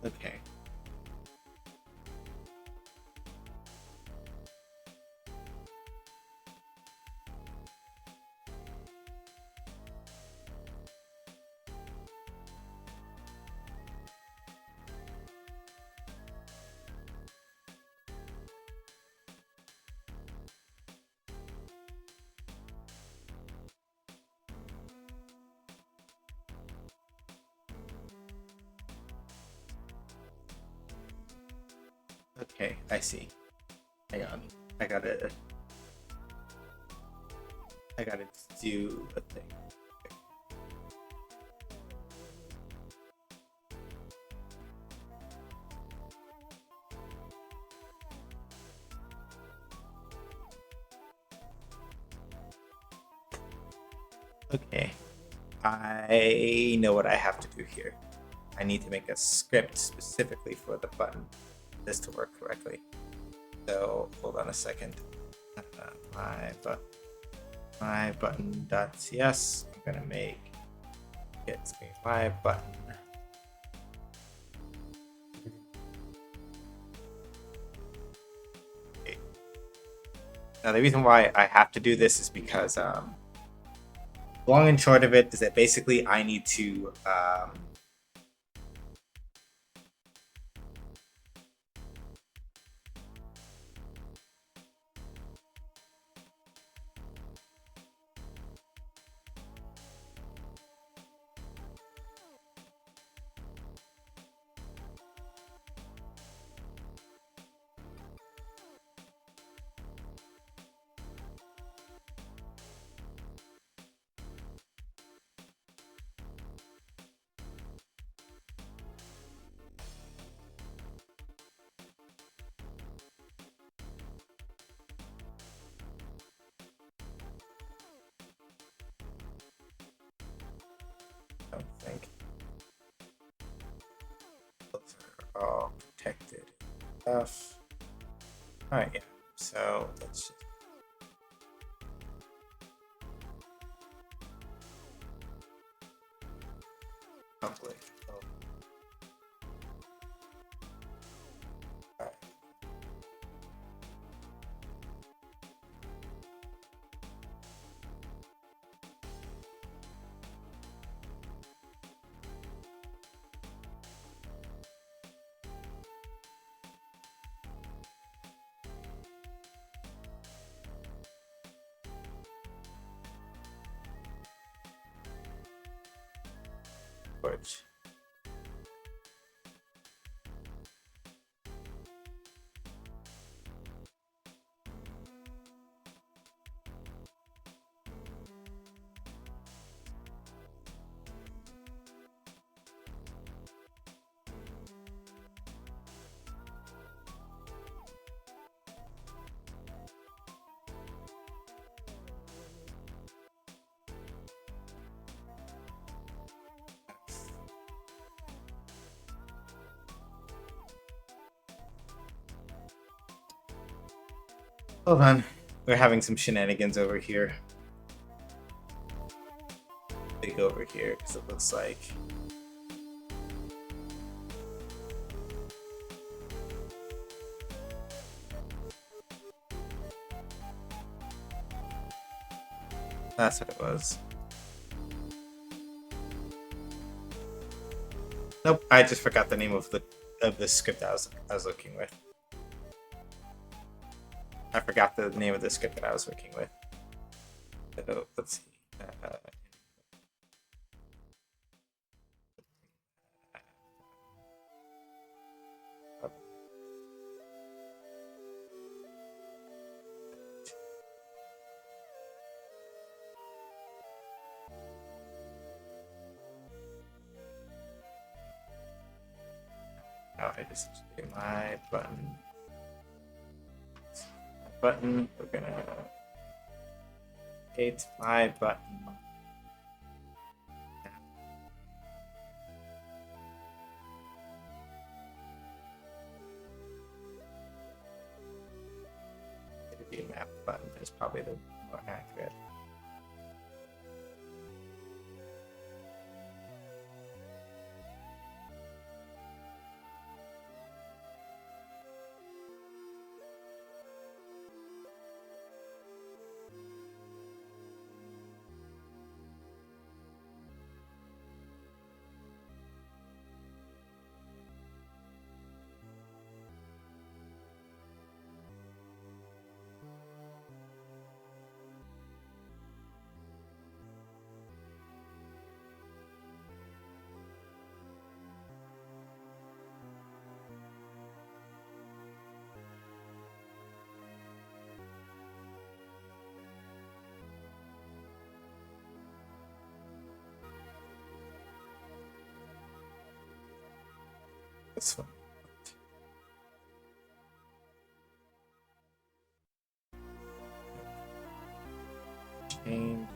Okay. Okay, I see. Hang on. I gotta do a thing. Okay. I know what I have to do here. I need to make a script specifically for the button for this to work correctly. So hold on a second. My button.cs. I'm gonna make it my button. Okay. Now the reason why I have to do this is because long and short of it is that basically I need to I don't think those are all protected stuff. All right, yeah. So let's just public. All right. Which hold on. We're having some shenanigans over here. Big over here because it looks like that's what it was. Nope, I just forgot the name of the script I was looking with. I forgot the name of the script that I was working with. So let's see. Now I just do my button. Button. We're gonna create my button. The map button is probably the more accurate. This one. Change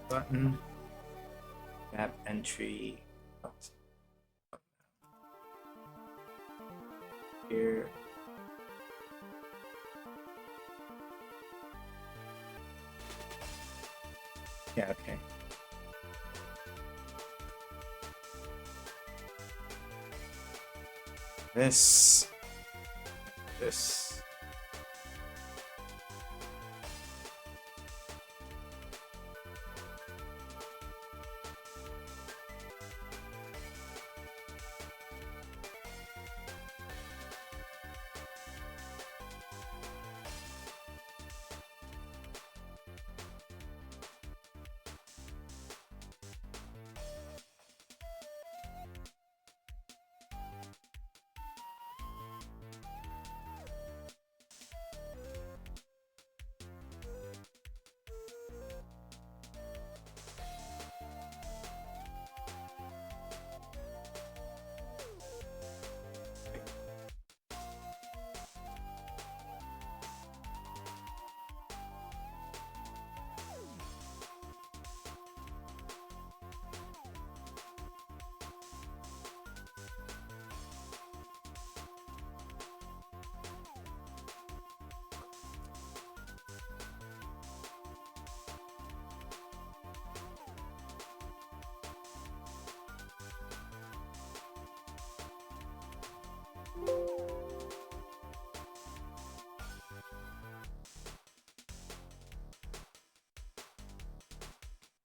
button. Map entry. Here. Yeah, okay. This.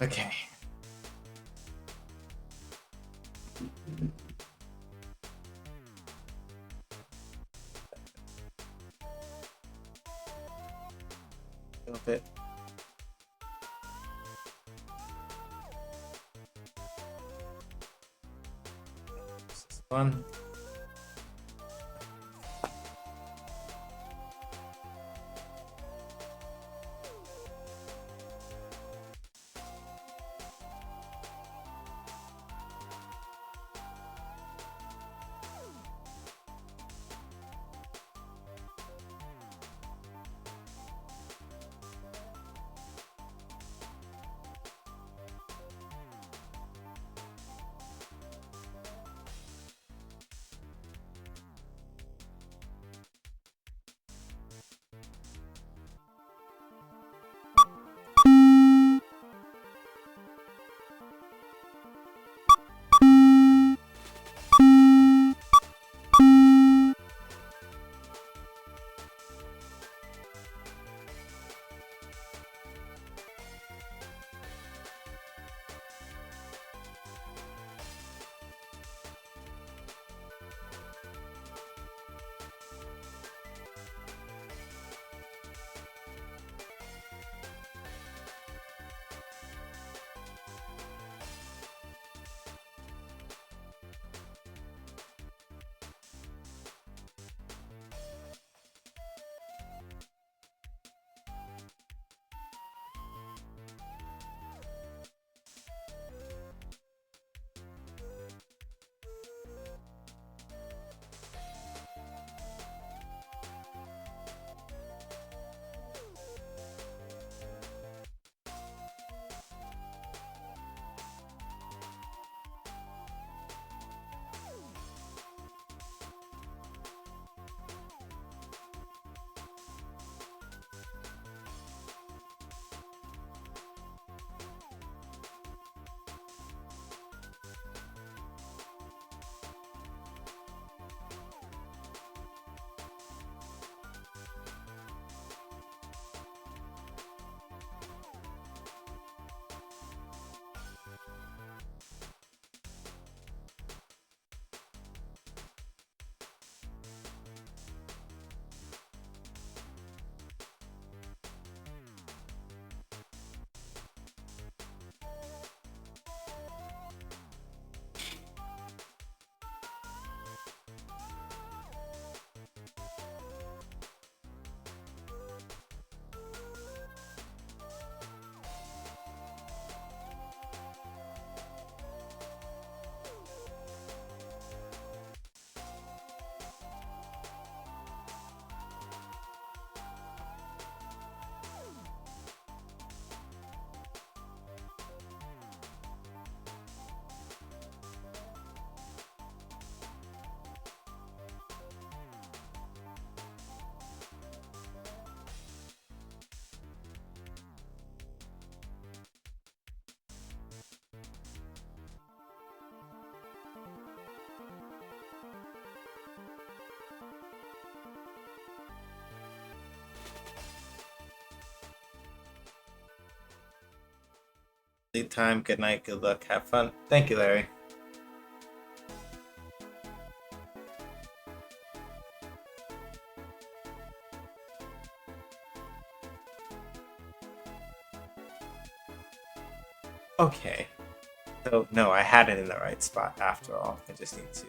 Okay. A little bit. This one. Sleep time. Good night. Good luck. Have fun. Thank you, Larry. Okay. So, no, I had it in the right spot after all. I just need to.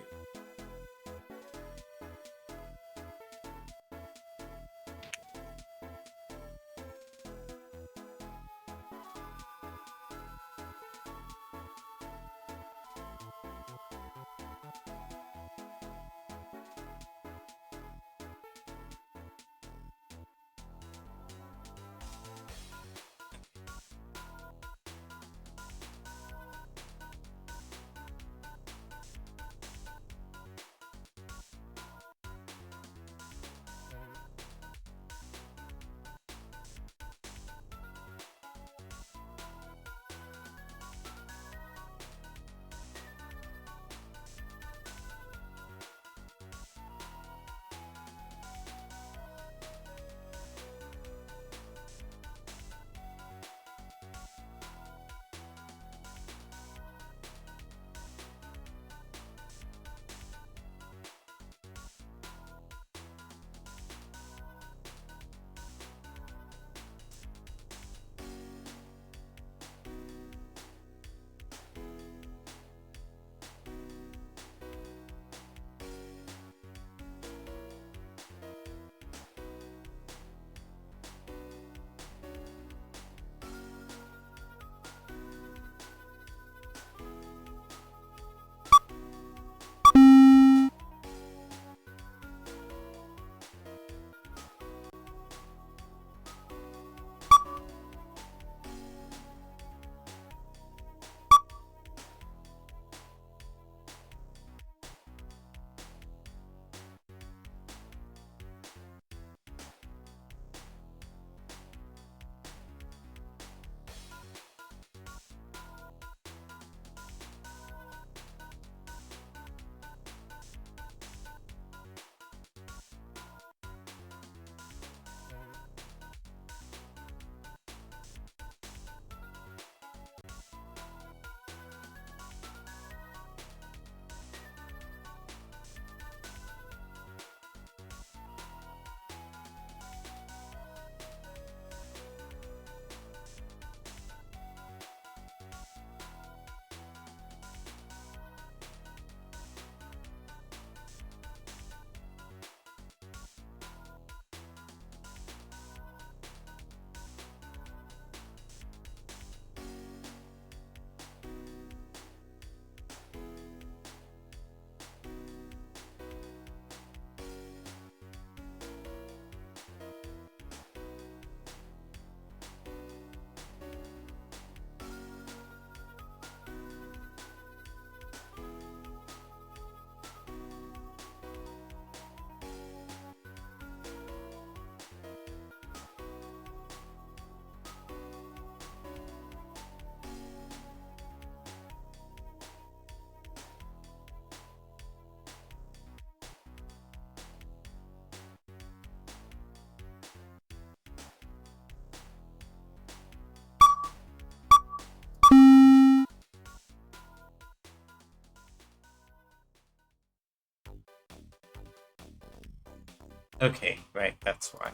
Okay, right, that's why.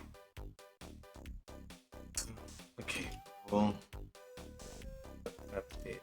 Okay, cool. Update.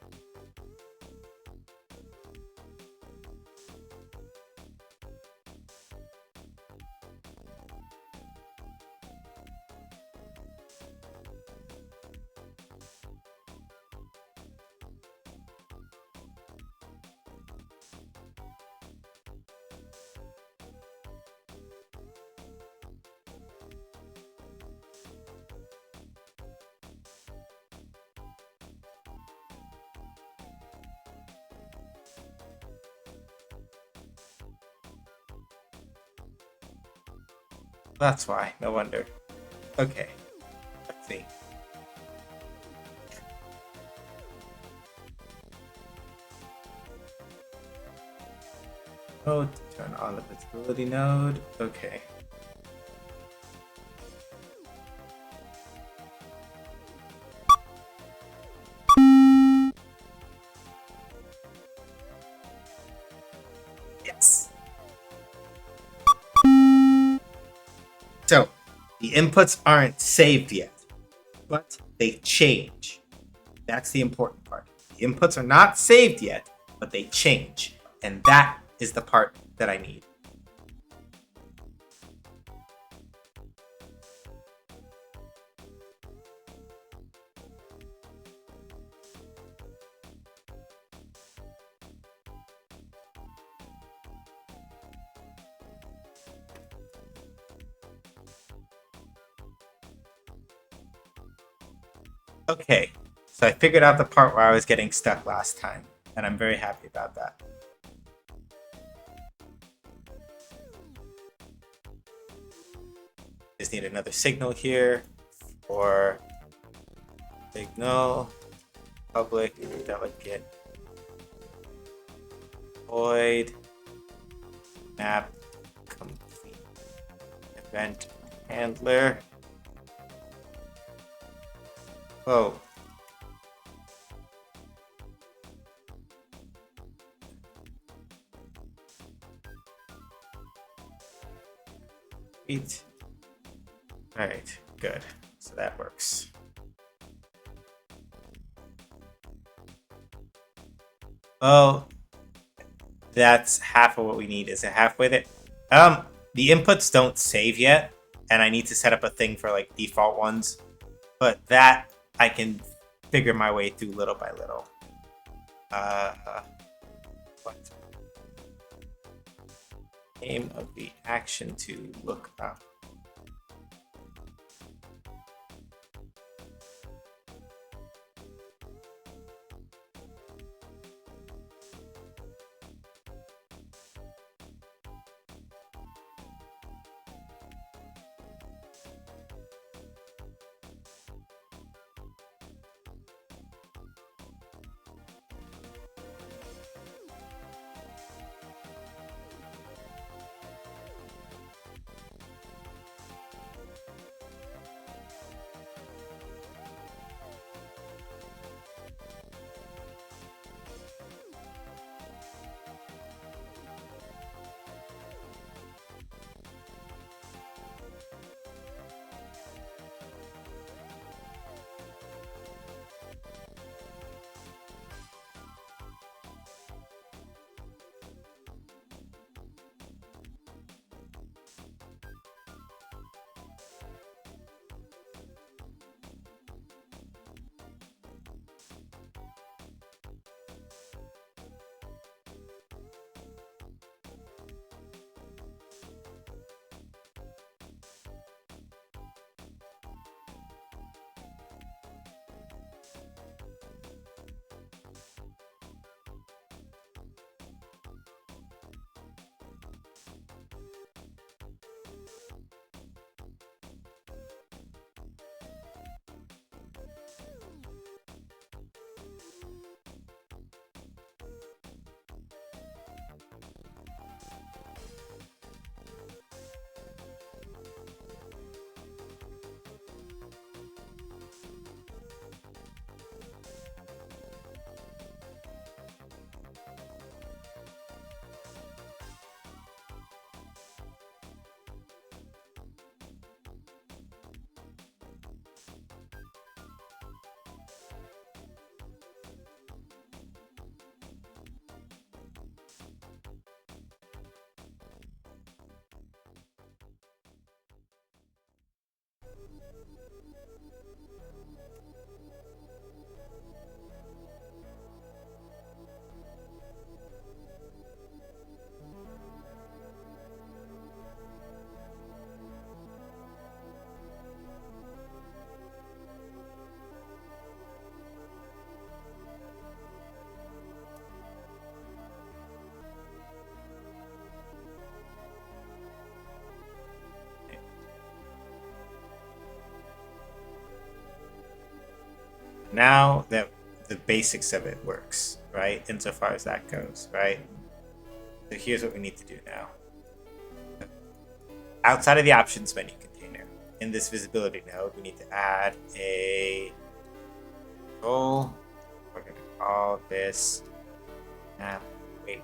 That's why, no wonder. Okay, let's see. Oh, to turn on the visibility node. Okay. The inputs aren't saved yet, but they change. That's the important part. The inputs are not saved yet, but they change. And that is the part that I need. Okay, so I figured out the part where I was getting stuck last time, and I'm very happy about that. Just need another signal here for signal public delegate void map complete event handler. Oh. Sweet. All right, good. So that works. Well, that's half of what we need. Is it halfway there? The inputs don't save yet, and I need to set up a thing for like default ones. But that I can figure my way through little by little. What? Name of the action to look up. Now that the basics of it works, right? Insofar as that goes, right? So here's what we need to do now. Outside of the options menu container, in this visibility node, we need to add a goal. We're going to call this app wait.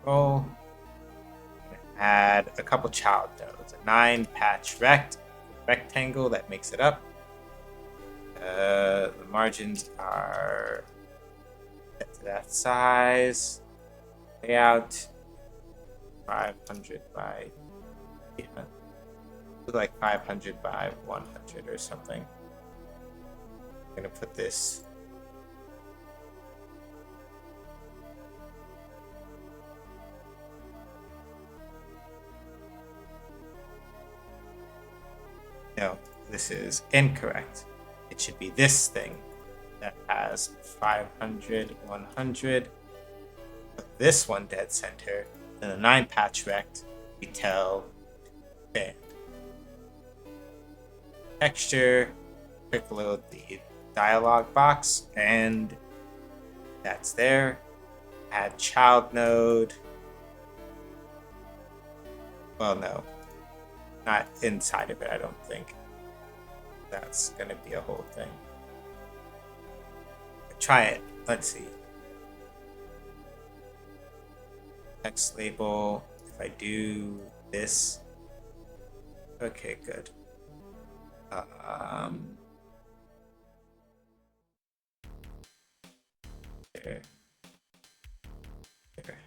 Goal. add a couple child nodes. A 9 patch rectangle that makes it up. The margins are set to that size. Layout 500 by like 500 by 100 or something. I'm gonna put this no, this is incorrect. It should be this thing that has 500, 100. Put this one dead center, then a 9 patch rect, we tell band. Texture, quick load the dialog box, and that's there. Add child node. Well, no, not inside of it, I don't think. That's gonna be a whole thing. Try it. Let's see. Text label. If I do this. Okay, good. There. There.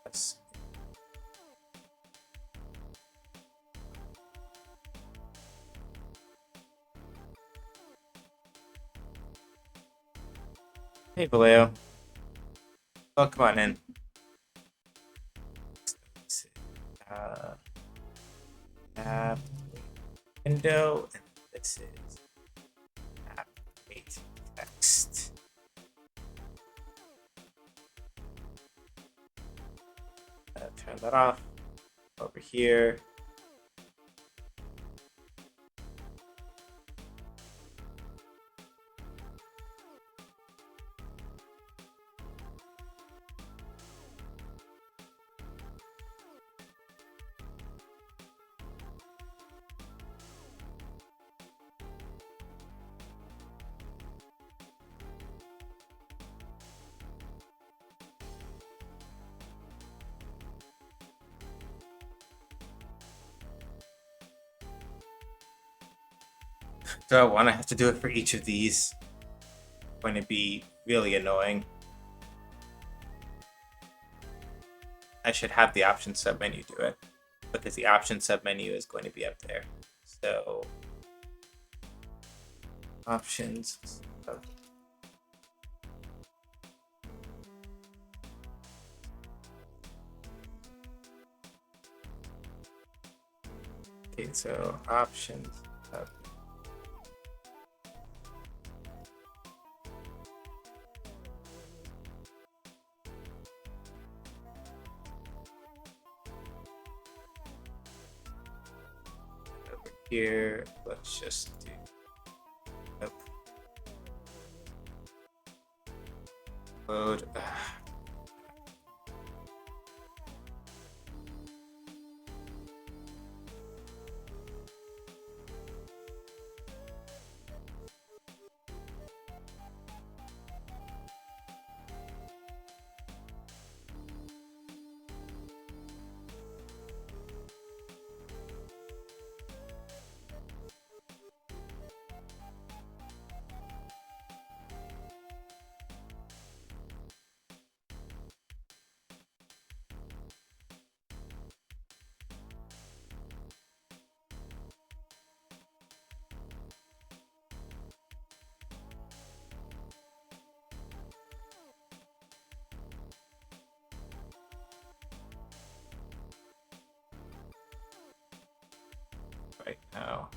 Yes. Hey, Vallejo. Oh, come on in. App window, and this is app wait text. Turn that off. Over here. Do I want to have to do it for each of these? It's going to be really annoying. I should have the option submenu do it, because the option submenu is going to be up there. So options. Okay, so options. Over here, let's just do. Nope. Load. Right now.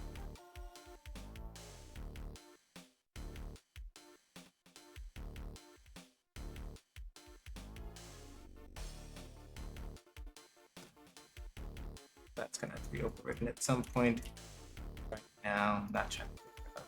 That's gonna have to be overwritten at some point. Right now, not trying to figure it out.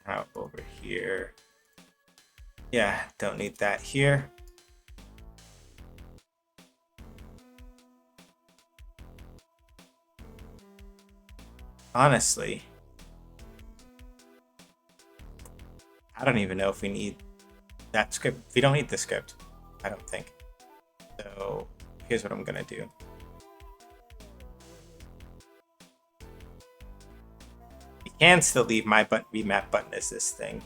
Now over here. Yeah, don't need that here. Honestly, I don't even know if we need that script. We don't need the script, I don't think. So here's what I'm gonna do. We can still leave my remap button as this thing.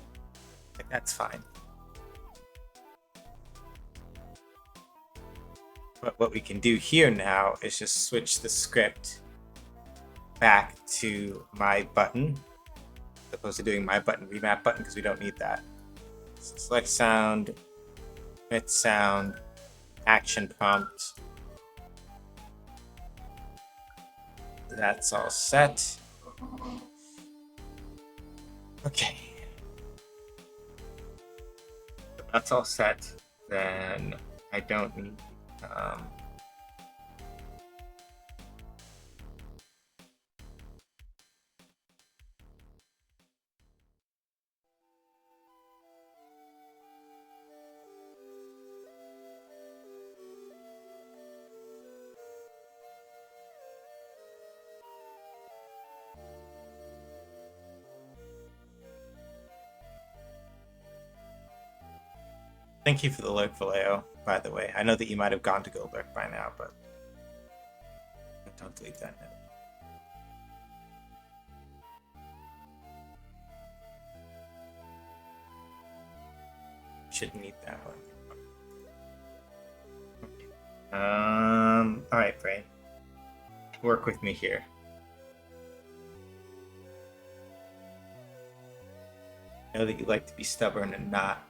Like, that's fine. But what we can do here now is just switch the script back to my button, as opposed to doing my button, remap button, because we don't need that. So select sound, commit sound, action prompt. That's all set. Okay. So that's all set. Then I don't need Thank you for the lurk, Vallejo, by the way. I know that you might have gone to go lurk by now, but don't delete that note. Shouldn't need that one. All right, Brain. Work with me here. I know that you like to be stubborn and not.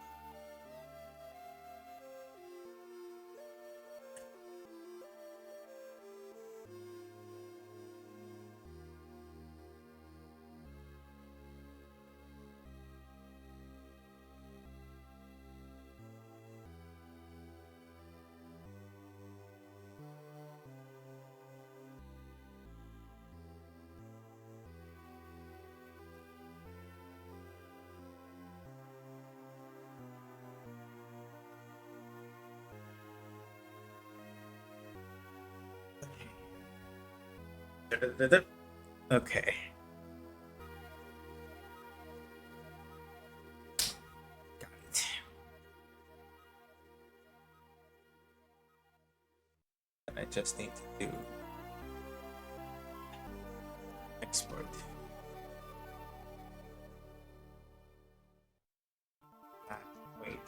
Okay. Got it. I just need to do export. Wait.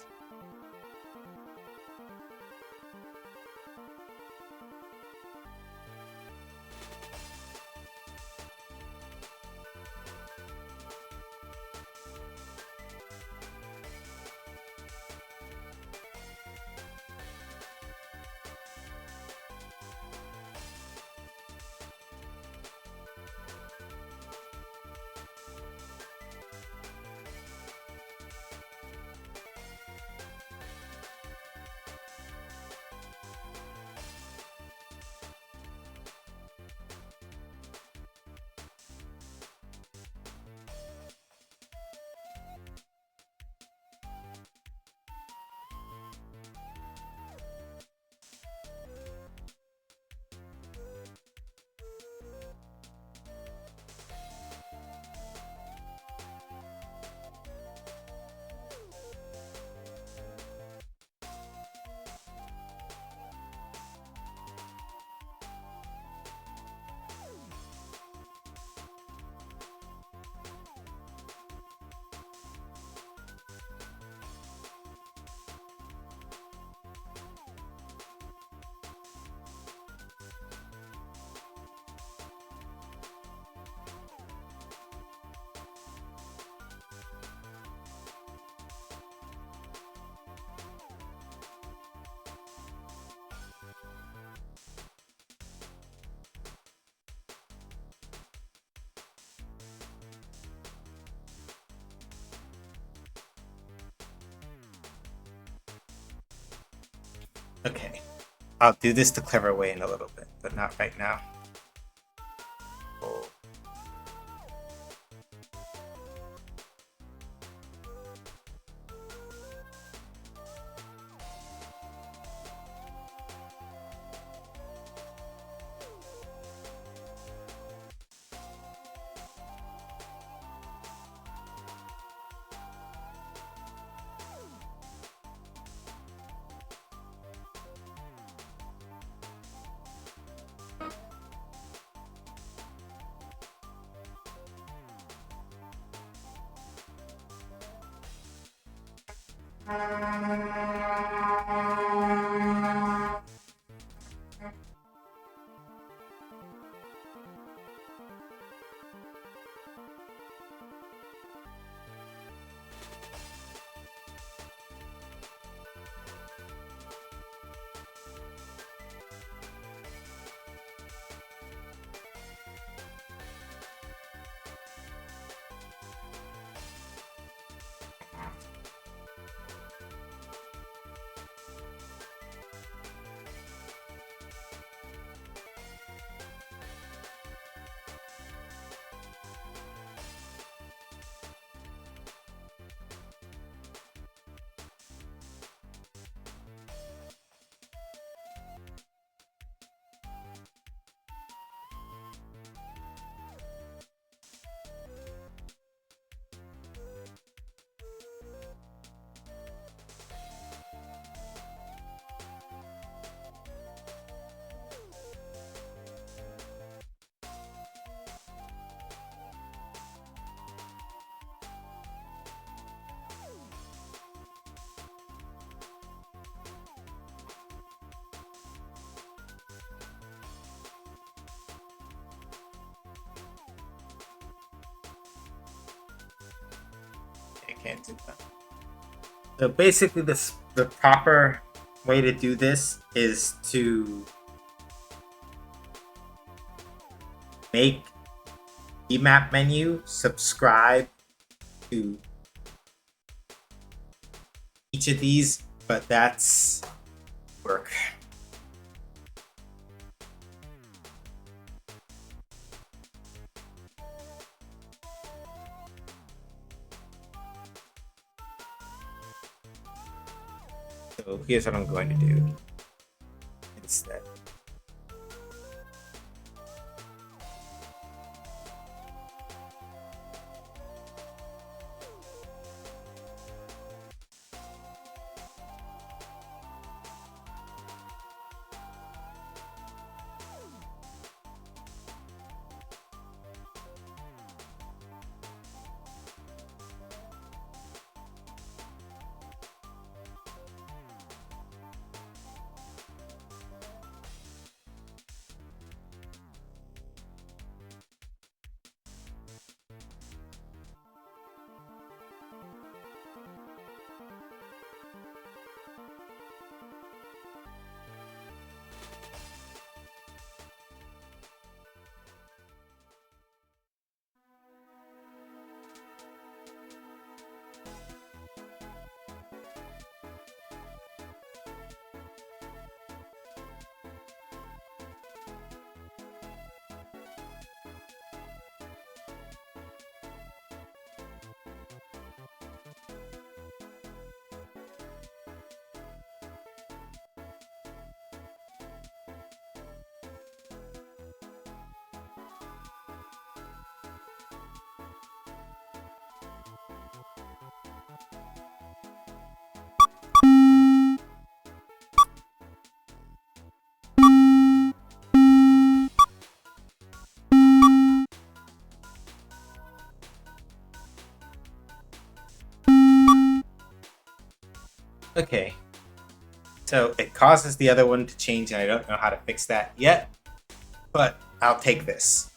Okay. I'll do this the clever way in a little bit, but not right now. Oh. I can't do that. So basically, the proper way to do this is to make the map menu subscribe to each of these, but that's work. So here's what I'm going to do instead. Okay, so it causes the other one to change, and I don't know how to fix that yet, but I'll take this.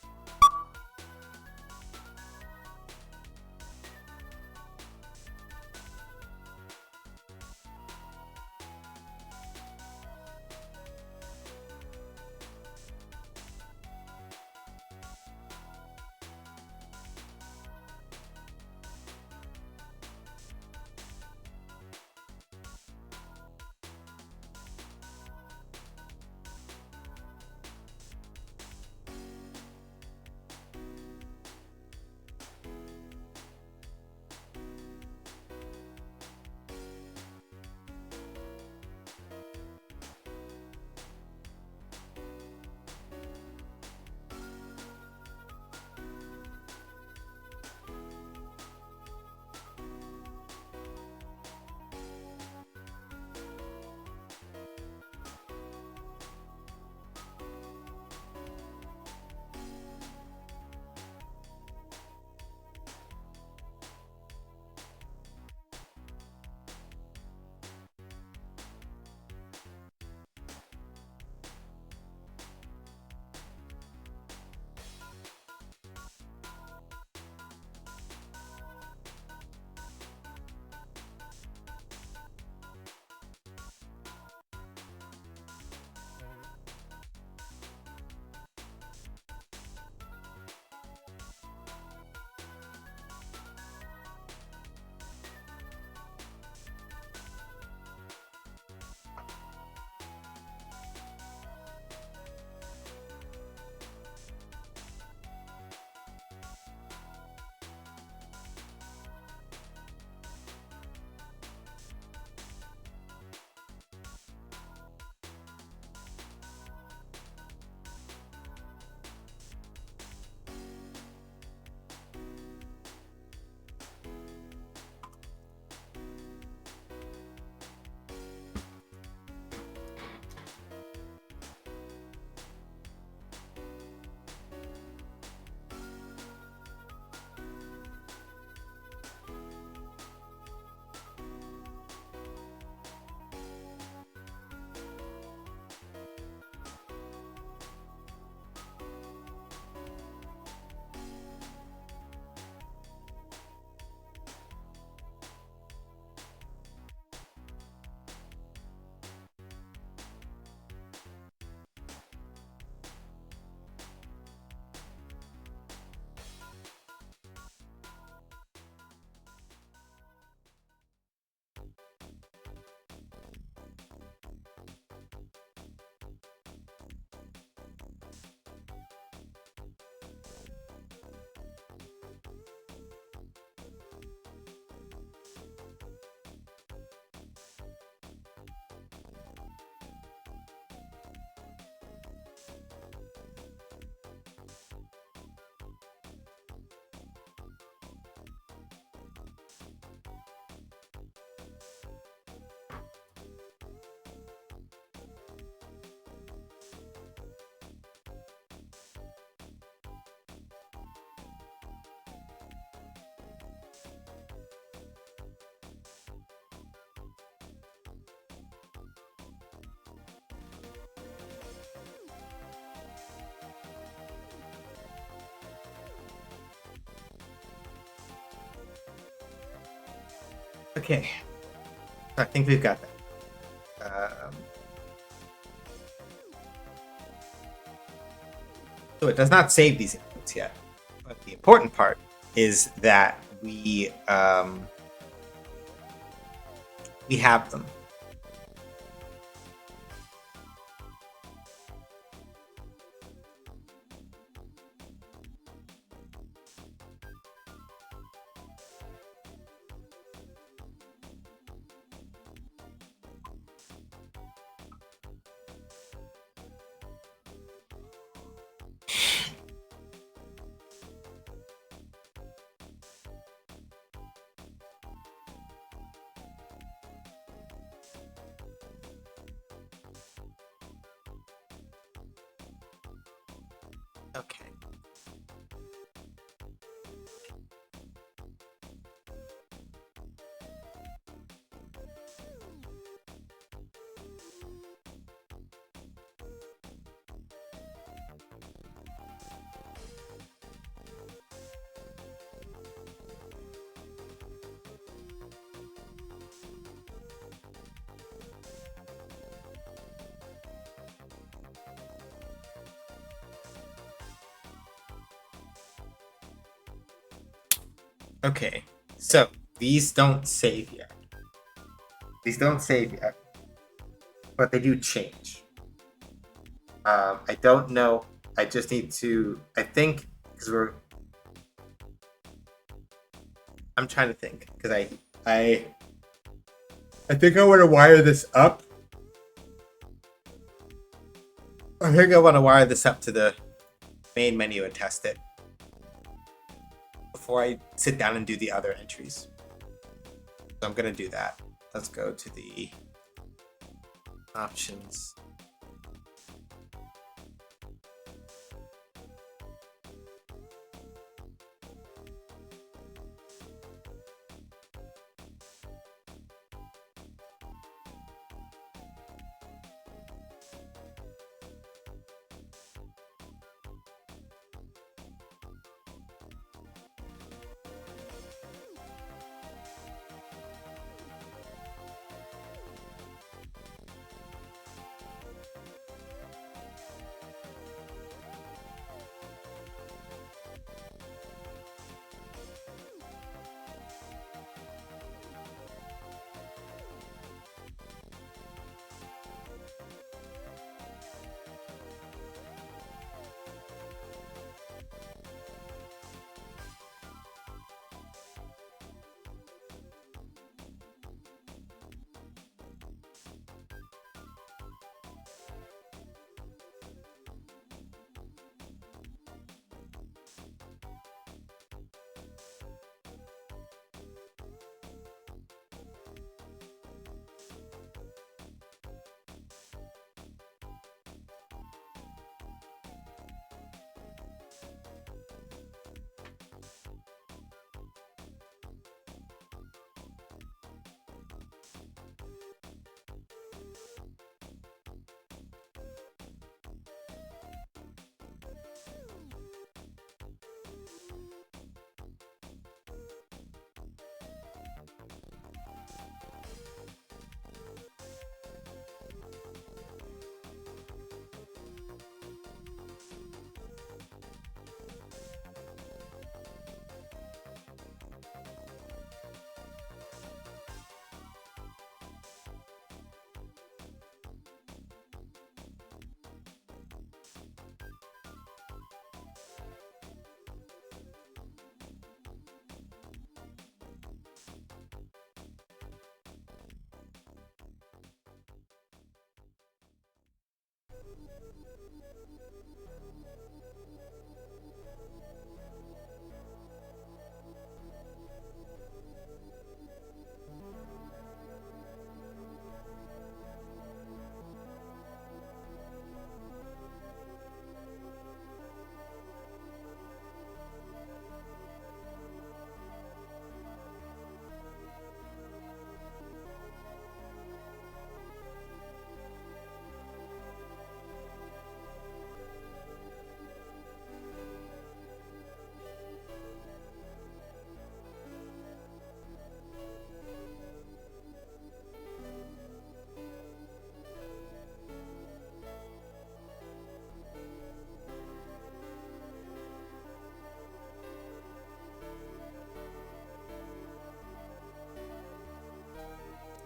Okay, I think we've got that. So it does not save these inputs yet. But the important part is that we have them. Okay. Okay, so these don't save yet. These don't save yet, but they do change. I don't know. I just need to. I think because I'm trying to think because I think I want to wire this up. I think I want to wire this up to the main menu and test it before I sit down and do the other entries. So I'm gonna do that. Let's go to the options.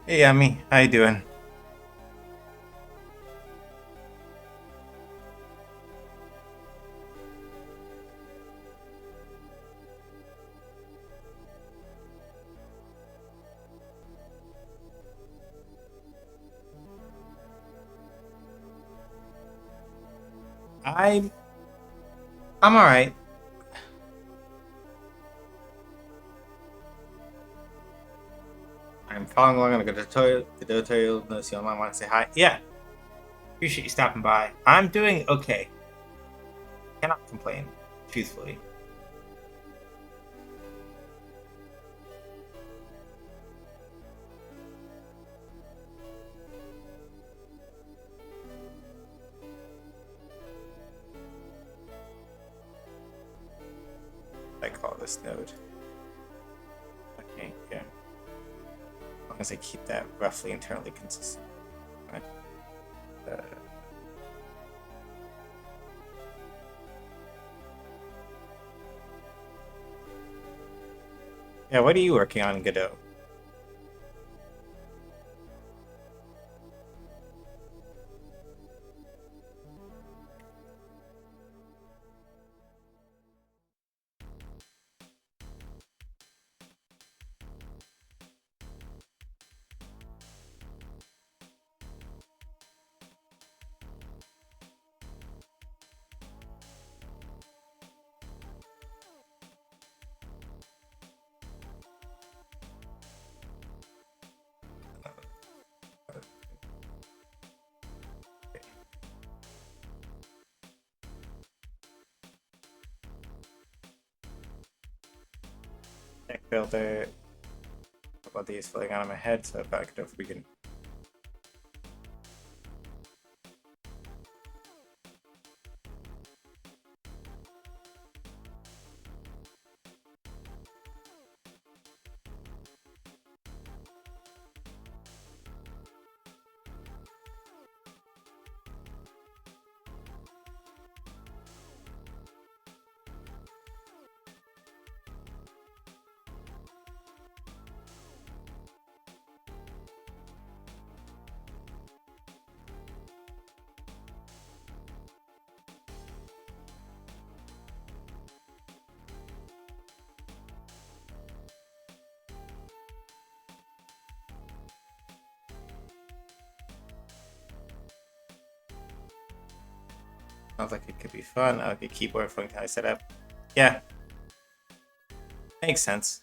Hey, Yummy. How you doing? I'm I'm all right. I'm following along on the tutorial. The tutorial. Unless you online want to say hi. Yeah, appreciate you stopping by. I'm doing okay. Cannot complain, truthfully. I call this node. Okay, yeah. As long as I keep that roughly internally consistent. Right. Uh, yeah, what are you working on, Godot? Deck builder. A couple of these floating out of my head, so back if we can. Sounds like it could be fun. Okay, keyboard floating tile setup. Yeah, makes sense.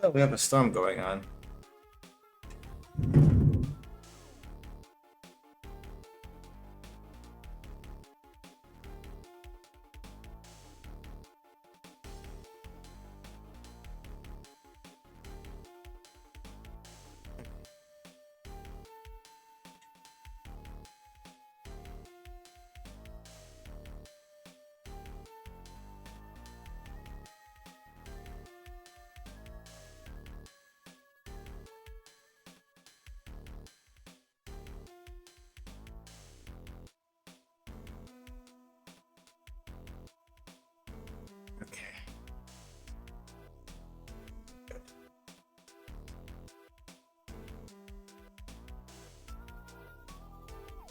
Oh, we have a storm going on. Okay. Good.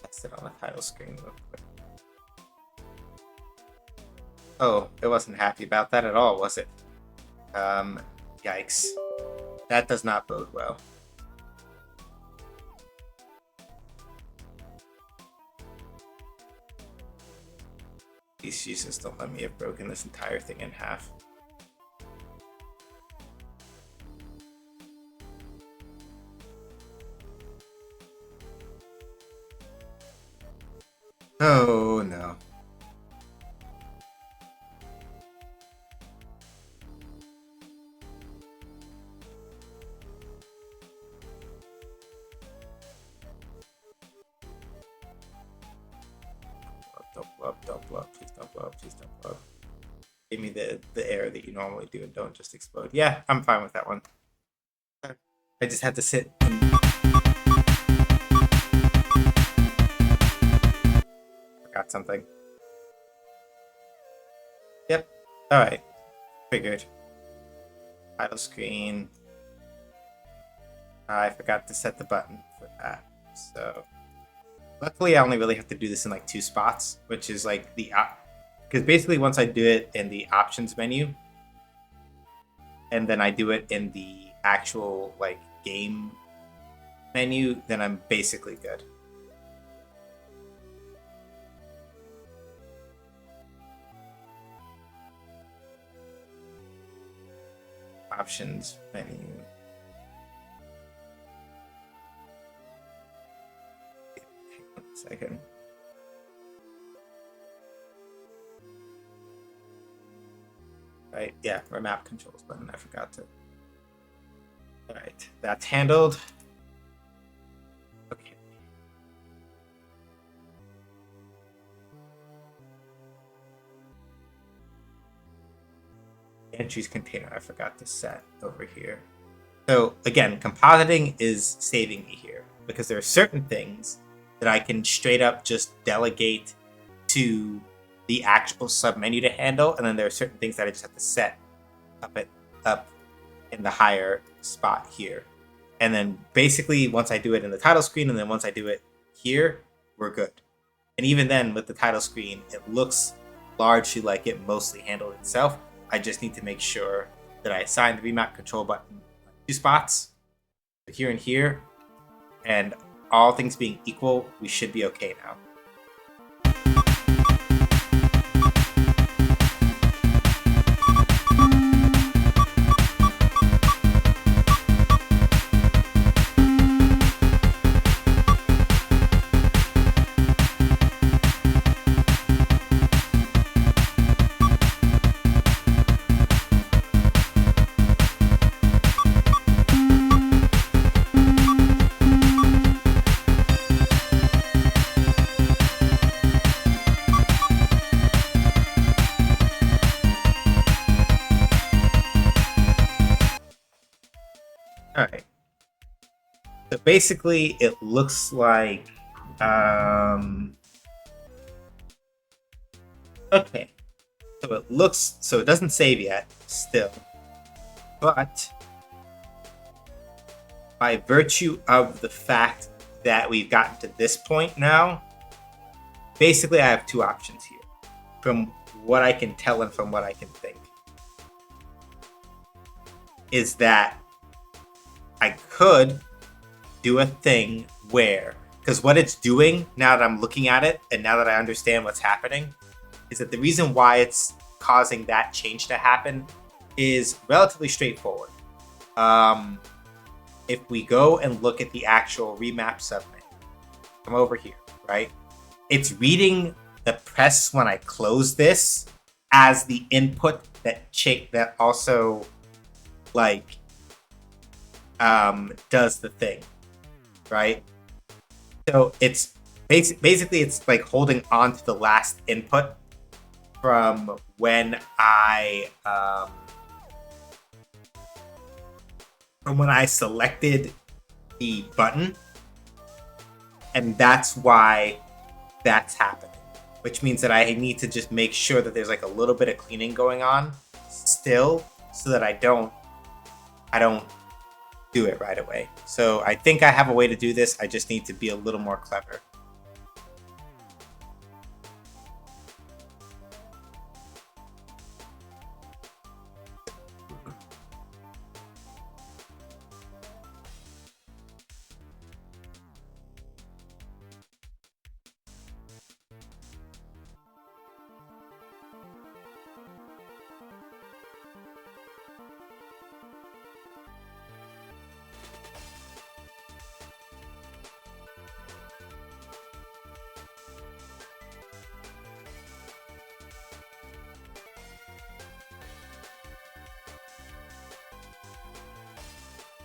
Test it on the title screen real quick. Oh, it wasn't happy about that at all, was it? Yikes. That does not bode well. These Jesus don't let me have broken this entire thing in half. Oh no. Don't blow up, don't blow up, please don't blow up, please don't blow up. Give me the air that you normally do and don't just explode. Yeah, I'm fine with that one. I just had to sit. Forgot something. Yep. Alright. Figured. Title screen. I forgot to set the button for that. So luckily I only really have to do this in like 2 spots, which is like the because basically once I do it in the options menu and then I do it in the actual like game menu, then I'm basically good. Options menu. Second. Right, yeah, remap controls button. I forgot to. All right, that's handled. Okay. Entries container. I forgot to set over here. So again, compositing is saving me here because there are certain things that I can straight up just delegate to the actual submenu to handle, and then there are certain things that I just have to set up in the higher spot here. And then basically once I do it in the title screen and then once I do it here, we're good. And even then with the title screen, it looks largely like it mostly handled itself. I just need to make sure that I assign the remap control button 2 spots, here and here, and all things being equal, we should be okay now. Alright. So basically it looks like okay. So it doesn't save yet, still. But by virtue of the fact that we've gotten to this point now, basically I have 2 options here. From what I can tell and from what I can think. Is that I could do a thing where, because what it's doing now that I'm looking at it and now that I understand what's happening, is that the reason why it's causing that change to happen is relatively straightforward. If we go and look at the actual remap submenu, come over here, right? It's reading the press when I close this as the input that also like does the thing, right? So it's basically it's like holding on to the last input from when I selected the button, and that's why that's happening. Which means that I need to just make sure that there's like a little bit of cleaning going on still, so that I don't do it right away. So I think I have a way to do this. I just need to be a little more clever.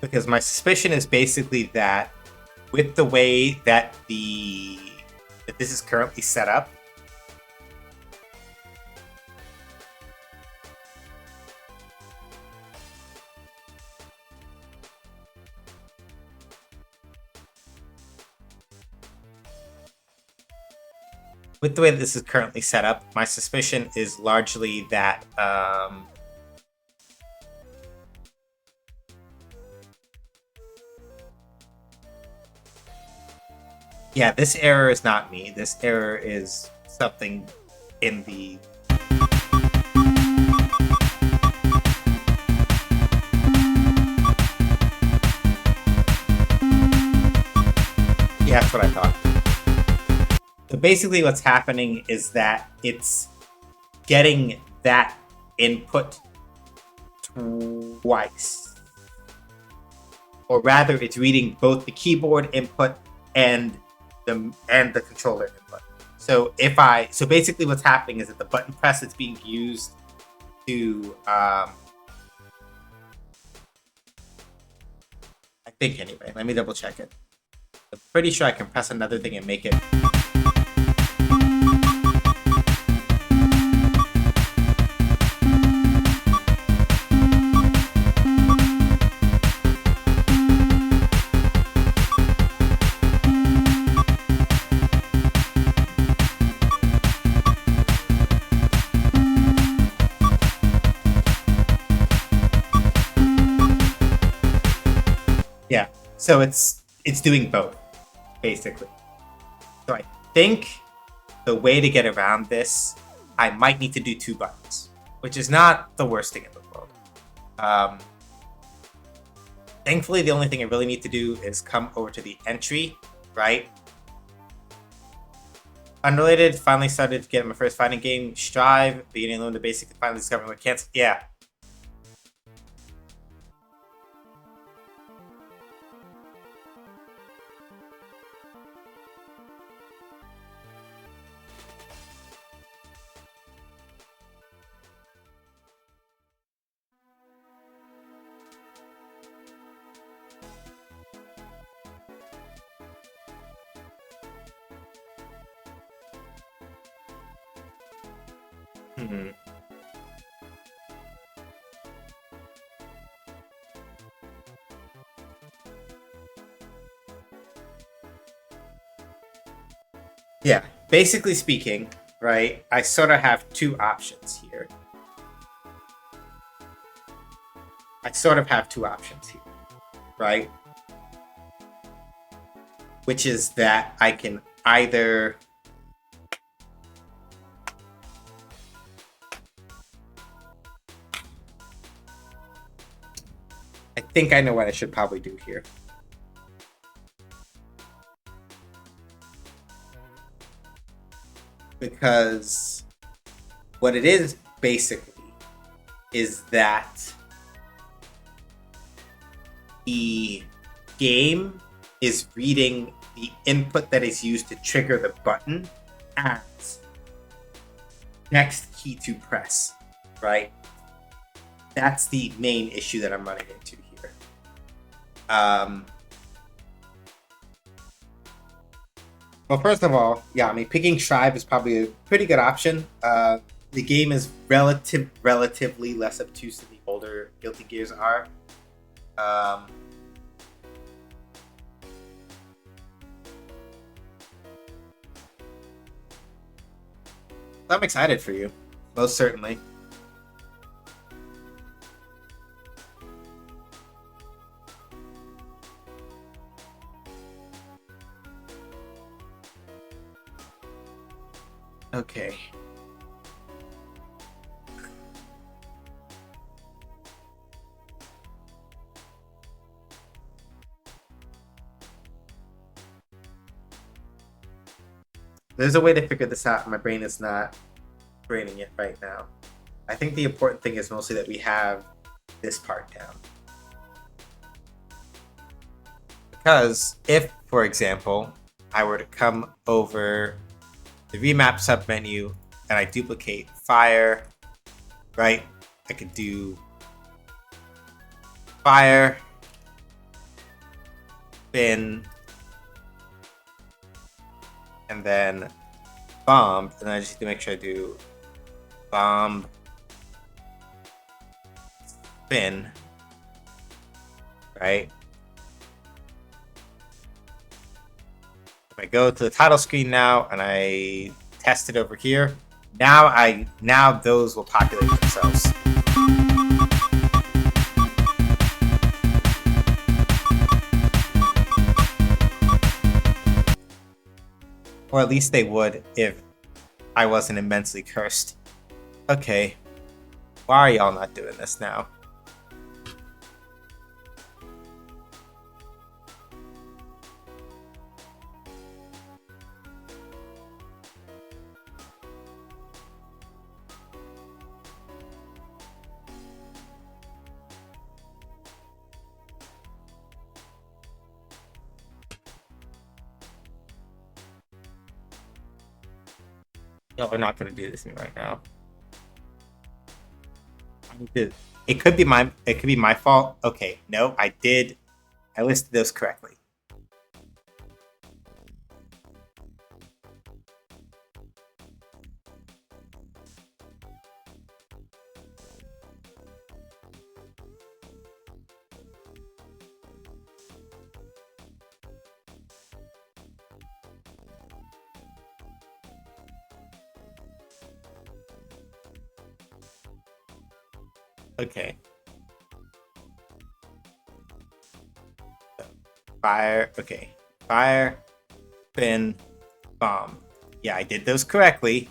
Because my suspicion is basically that with the way that this is currently set up, my suspicion is largely that yeah, this error is not me. This error is something in the yeah, that's what I thought. So basically what's happening is that it's getting that input twice. Or rather, it's reading both the keyboard input and the controller input. So basically what's happening is that the button press is being used to I think anyway, let me double check it. I'm pretty sure I can press another thing and make it. Yeah, so it's doing both, basically. So I think the way to get around this, I might need to do 2 buttons, which is not the worst thing in the world. Thankfully, the only thing I really need to do is come over to the entry, right? Unrelated, finally started to get my first fighting game, Strive, beginning alone to basically finally discovering what cancel. Yeah. Mm-hmm. Yeah, basically speaking, right, I sort of have 2 options here. Right? Which is that I can either I think I know what I should probably do here. Because what it is basically is that the game is reading the input that is used to trigger the button as next key to press, right? That's the main issue that I'm running into here. Well, first of all, yeah, I mean, picking Shrive is probably a pretty good option. The game is relatively less obtuse than the older Guilty Gears are. I'm excited for you, most certainly. Okay. There's a way to figure this out. My brain is not braining it right now. I think the important thing is mostly that we have this part down. Because if, for example, I were to come over the remap submenu and I duplicate fire, right? I could do fire, spin, and then bomb, and I just need to make sure I do bomb, spin, right? If I go to the title screen now and I test it over here, now those will populate themselves. Or at least they would if I wasn't immensely cursed. Okay. Why are y'all not doing this now? Y'all are not going to do this to me right now. It could be my fault. Okay, no, I listed those correctly. Okay. Fire. Okay. Fire, spin, bomb. Yeah, I did those correctly.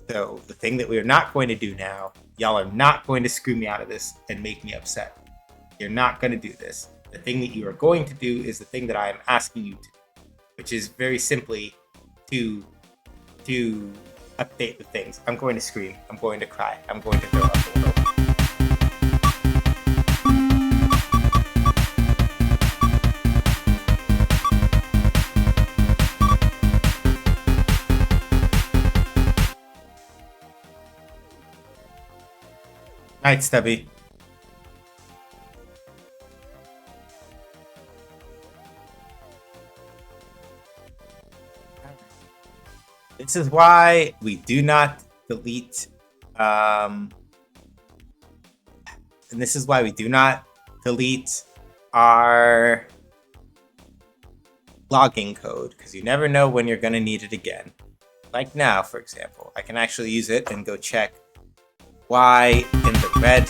So the thing that we are not going to do now, y'all are not going to screw me out of this and make me upset. You're not going to do this. The thing that you are going to do is the thing that I am asking you to do, which is very simply to update the things. I'm going to scream. I'm going to cry. I'm going to throw up a little. Night, Stubby. This is why we do not delete, and this is why we do not delete our logging code, because you never know when you're going to need it again. Like now, for example, I can actually use it and go check why in the red.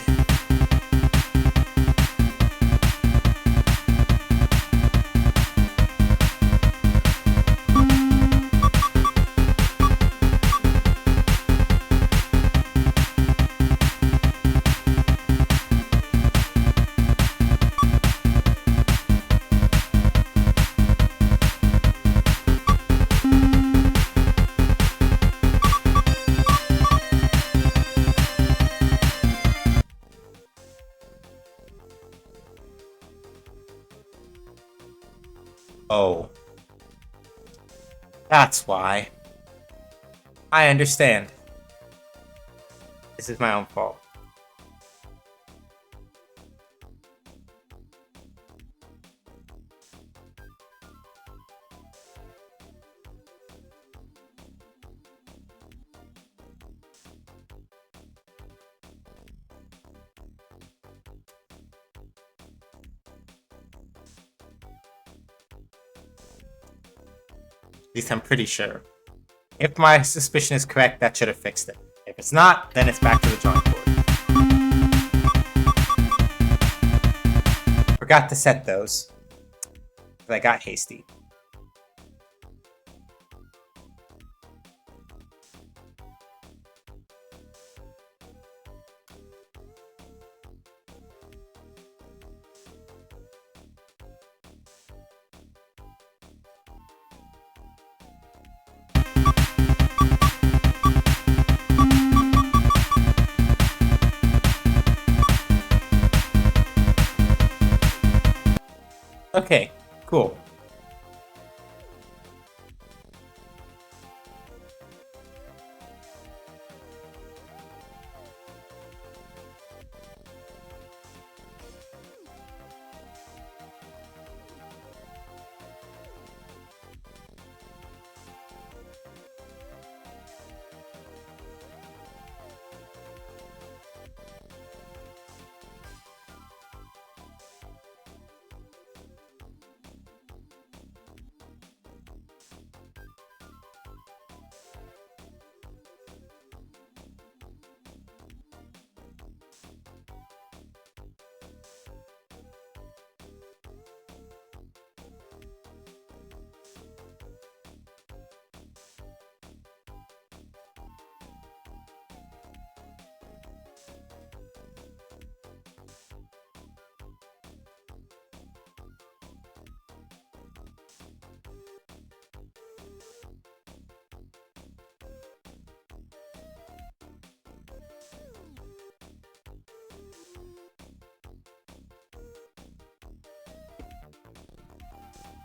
That's why. I understand. This is my own fault. At least I'm pretty sure. If my suspicion is correct, that should have fixed it. If it's not, then it's back to the drawing board. Forgot to set those, but I got hasty. Okay, cool.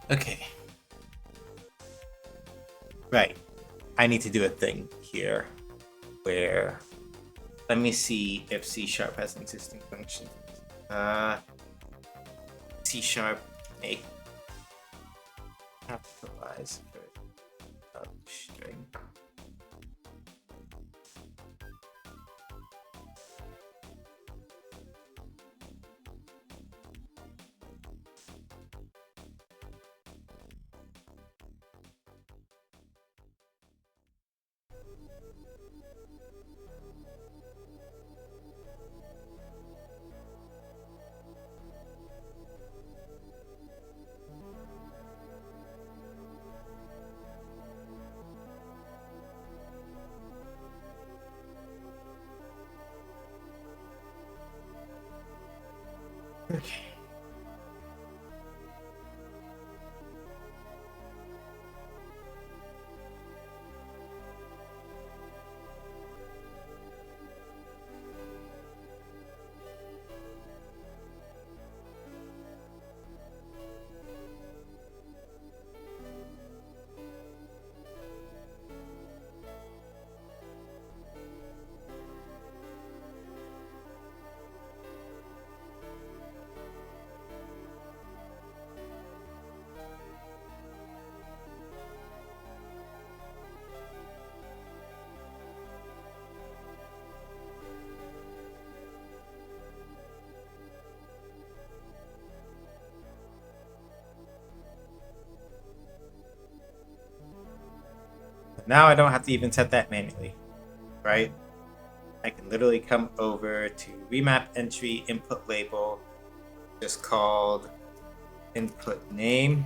Okay. Right. I need to do a thing here where... Let me see if C# has an existing function. C# make capitalize for string. Okay. Now I don't have to even set that manually, right? I can literally come over to remap entry input label, just called input name.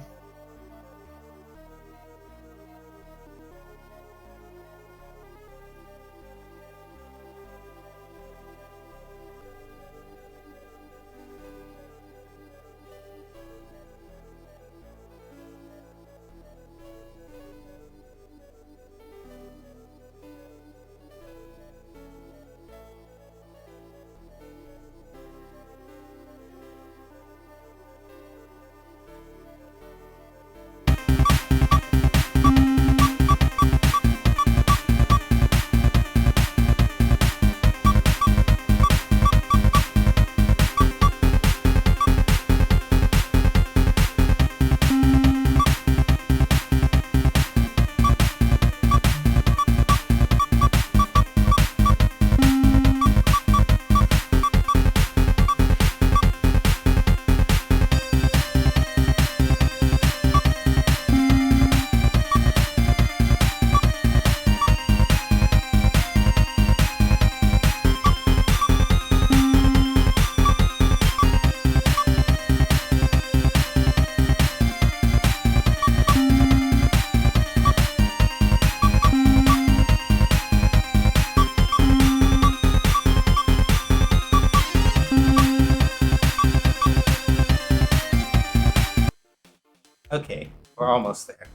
We're almost there.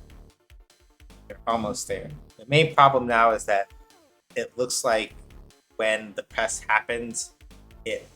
We're almost there. The main problem now is that it looks like when the press happens, it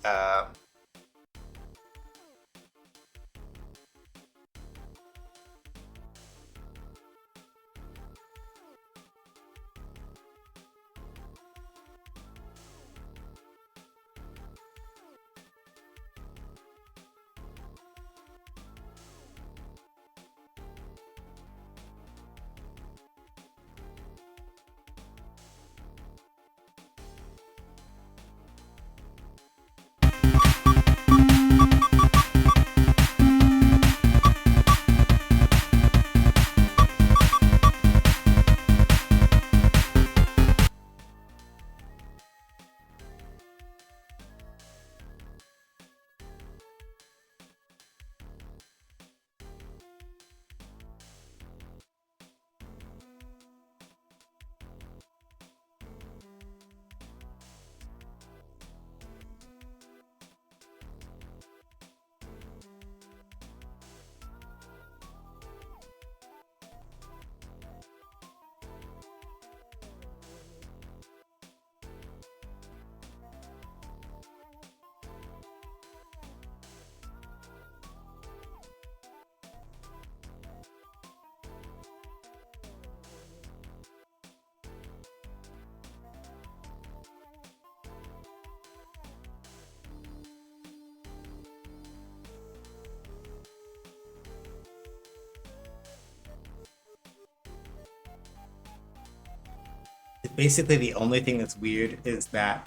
basically the only thing that's weird is that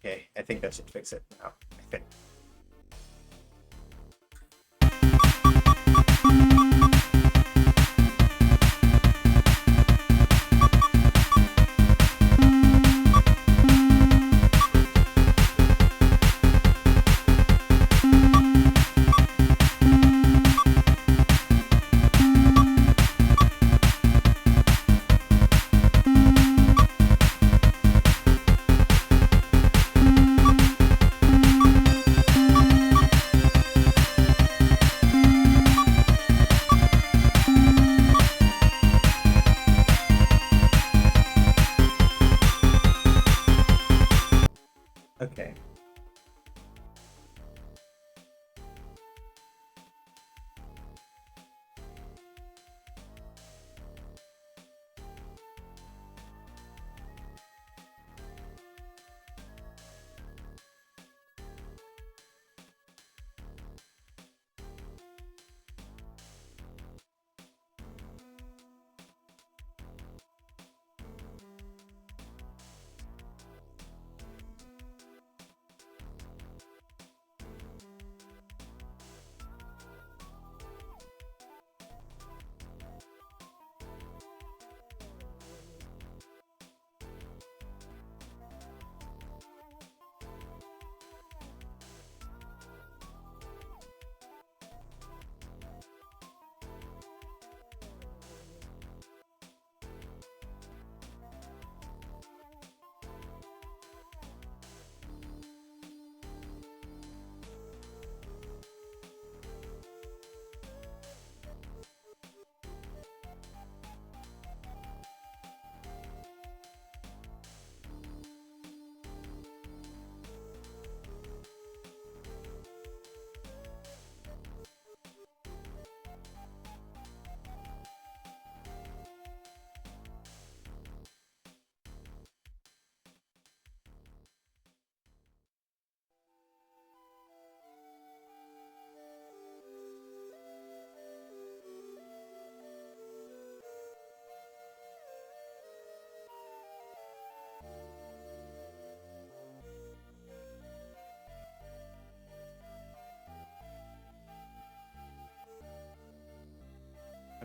okay, I think that should fix it now. I think. Okay.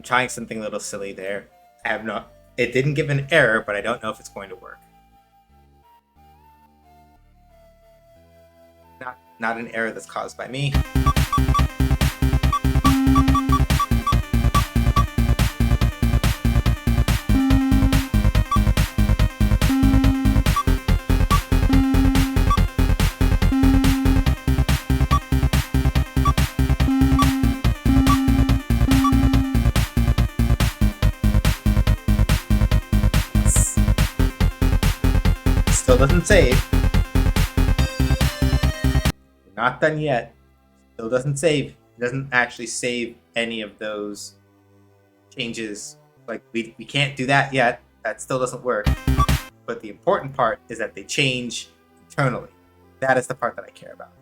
trying something a little silly there. I have no. It didn't give an error, but I don't know if it's going to work. Not an error that's caused by me. Still doesn't save. We're not done yet. Still doesn't save. It doesn't actually save any of those changes. Like, we can't do that yet. That still doesn't work. But the important part is that they change internally. That is the part that I care about.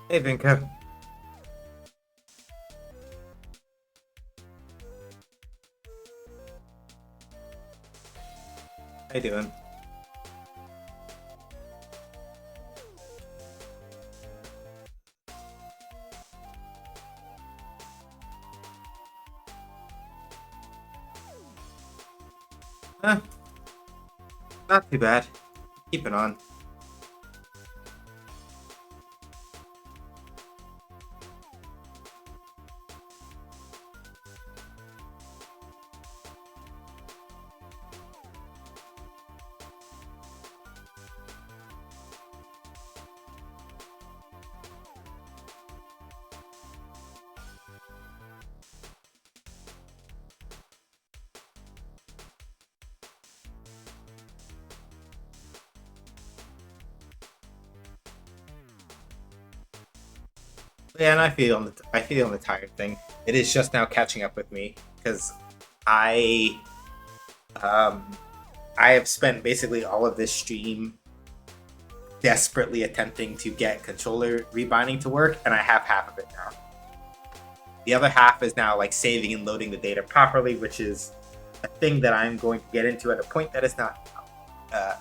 Hey, Vinka. How you doing? Not too bad. Keep it on. Yeah, and I feel on the tired thing. It is just now catching up with me because I um I have spent basically all of this stream desperately attempting to get controller rebinding to work, and I have half of it now. The other half is now like saving and loading the data properly, which is a thing that I'm going to get into at a point that is not. Uh,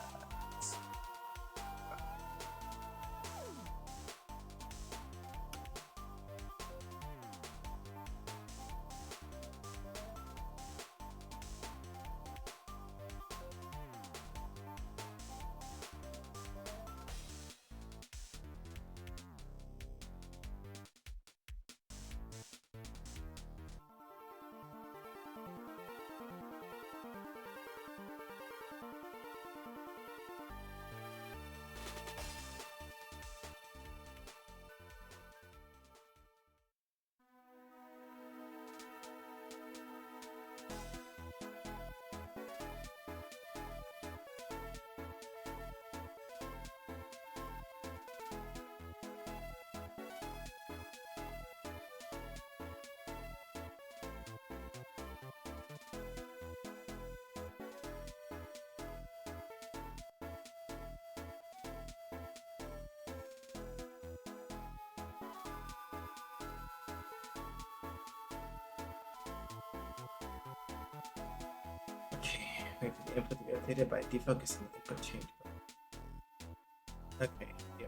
okay, wait for the input to be updated by defocusing the input change. Okay, yeah.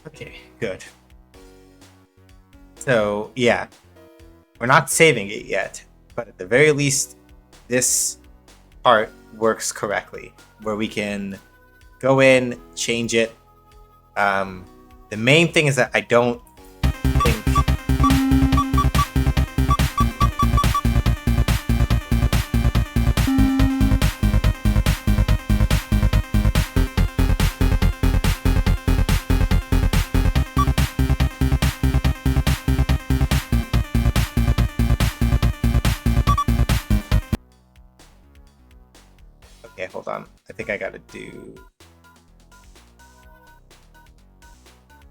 Okay, good. So yeah, we're not saving it yet, but at the very least, this part works correctly, where we can go in, change it. The main thing is that I don't think. Okay, hold on. I think I gotta do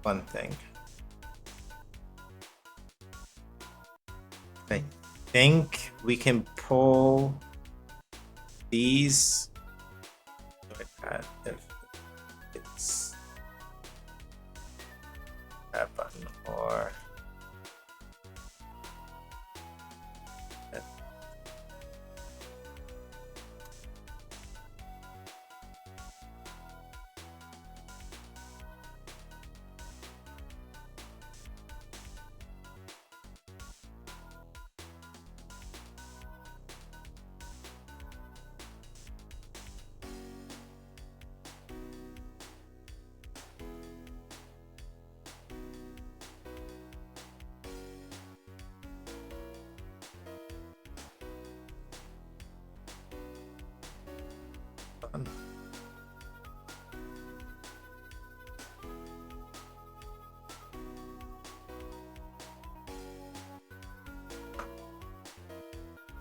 one thing. I think we can pull these like that if it's that button or that.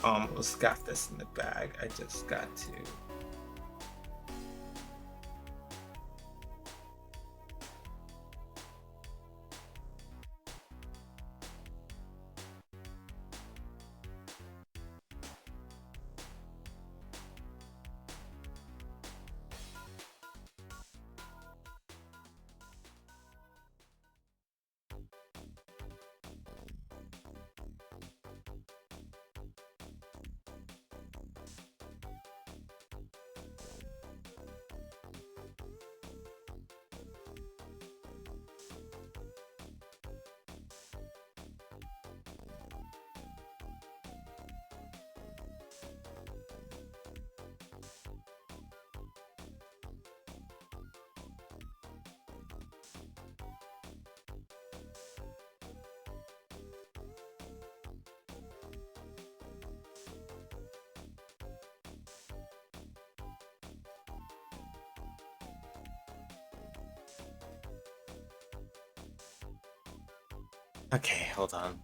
almost got this in the bag. I just got to. Okay, hold on.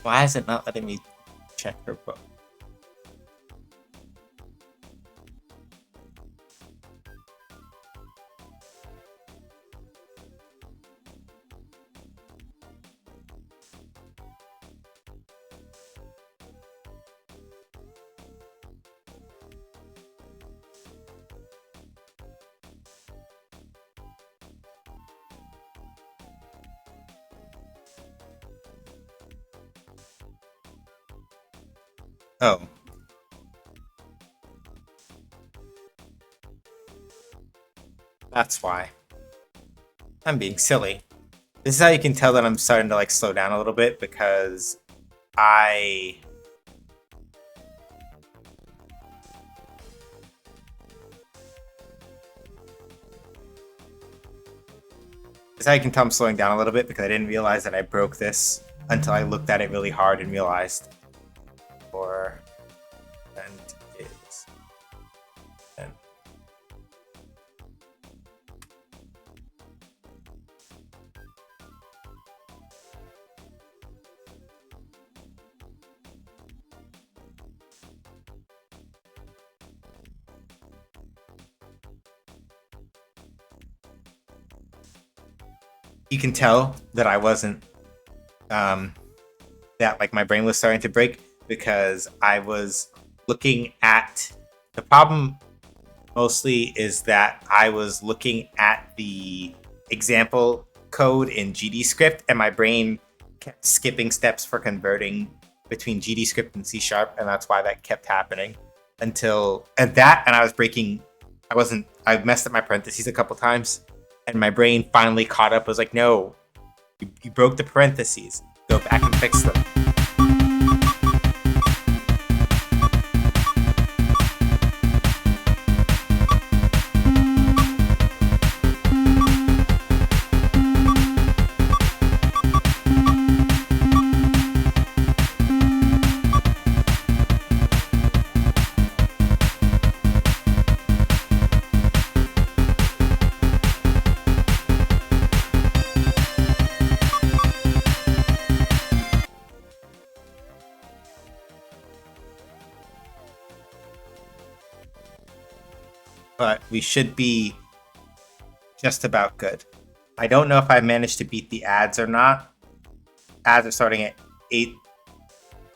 Why is it not letting me check her book? Oh. That's why. I'm being silly. This is how you can tell that I'm starting to like slow down a little bit, because I this is how you can tell I'm slowing down a little bit, because I didn't realize that I broke this until I looked at it really hard and realized. Or and is and you can tell that I wasn't that like my brain was starting to break, because I was looking at the problem mostly is that I was looking at the example code in GD script, and my brain kept skipping steps for converting between GD script and C sharp, and that's why that kept happening until and I was breaking. I messed up my parentheses a couple times, and my brain finally caught up. Was like, no, you broke the parentheses. Go back and fix them. But we should be just about good. I don't know if I managed to beat the ads or not. Ads are starting at 8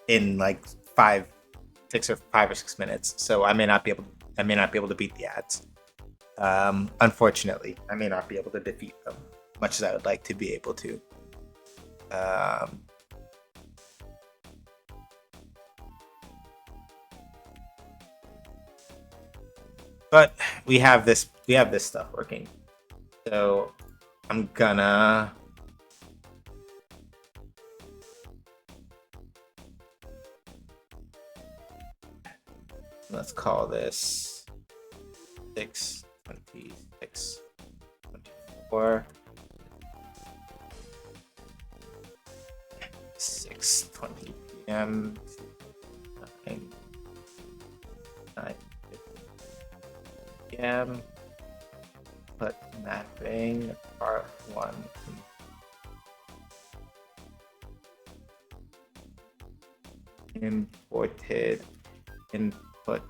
in like 5 or 6 minutes, so I may not be able to beat the ads. Unfortunately, I may not be able to defeat them, much as I would like to be able to. But we have this stuff working. So I'm gonna Let's call this 6:26, 24, 6:20 p.m. 9 p.m. Put mapping part 1. Imported input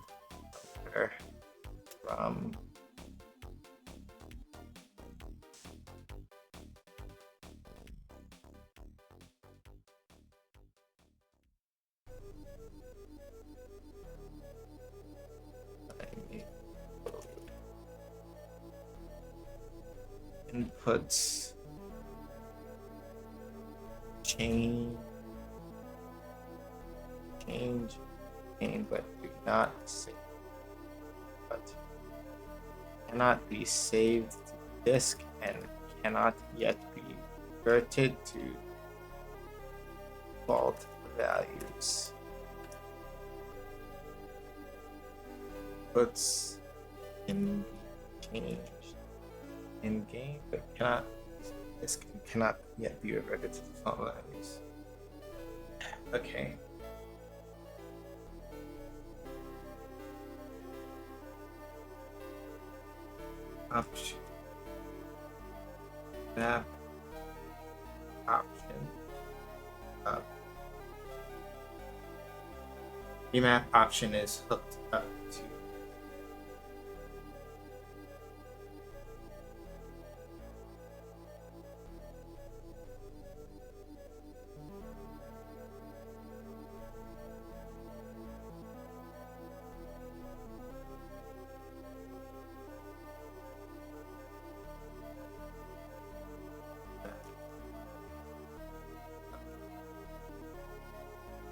from inputs change, but do not save, but cannot be saved to disk and cannot yet be converted to default values. Puts can be changed in game, but cannot yet be reverted to default values. Okay. Option. Map option. Remap option is hooked up to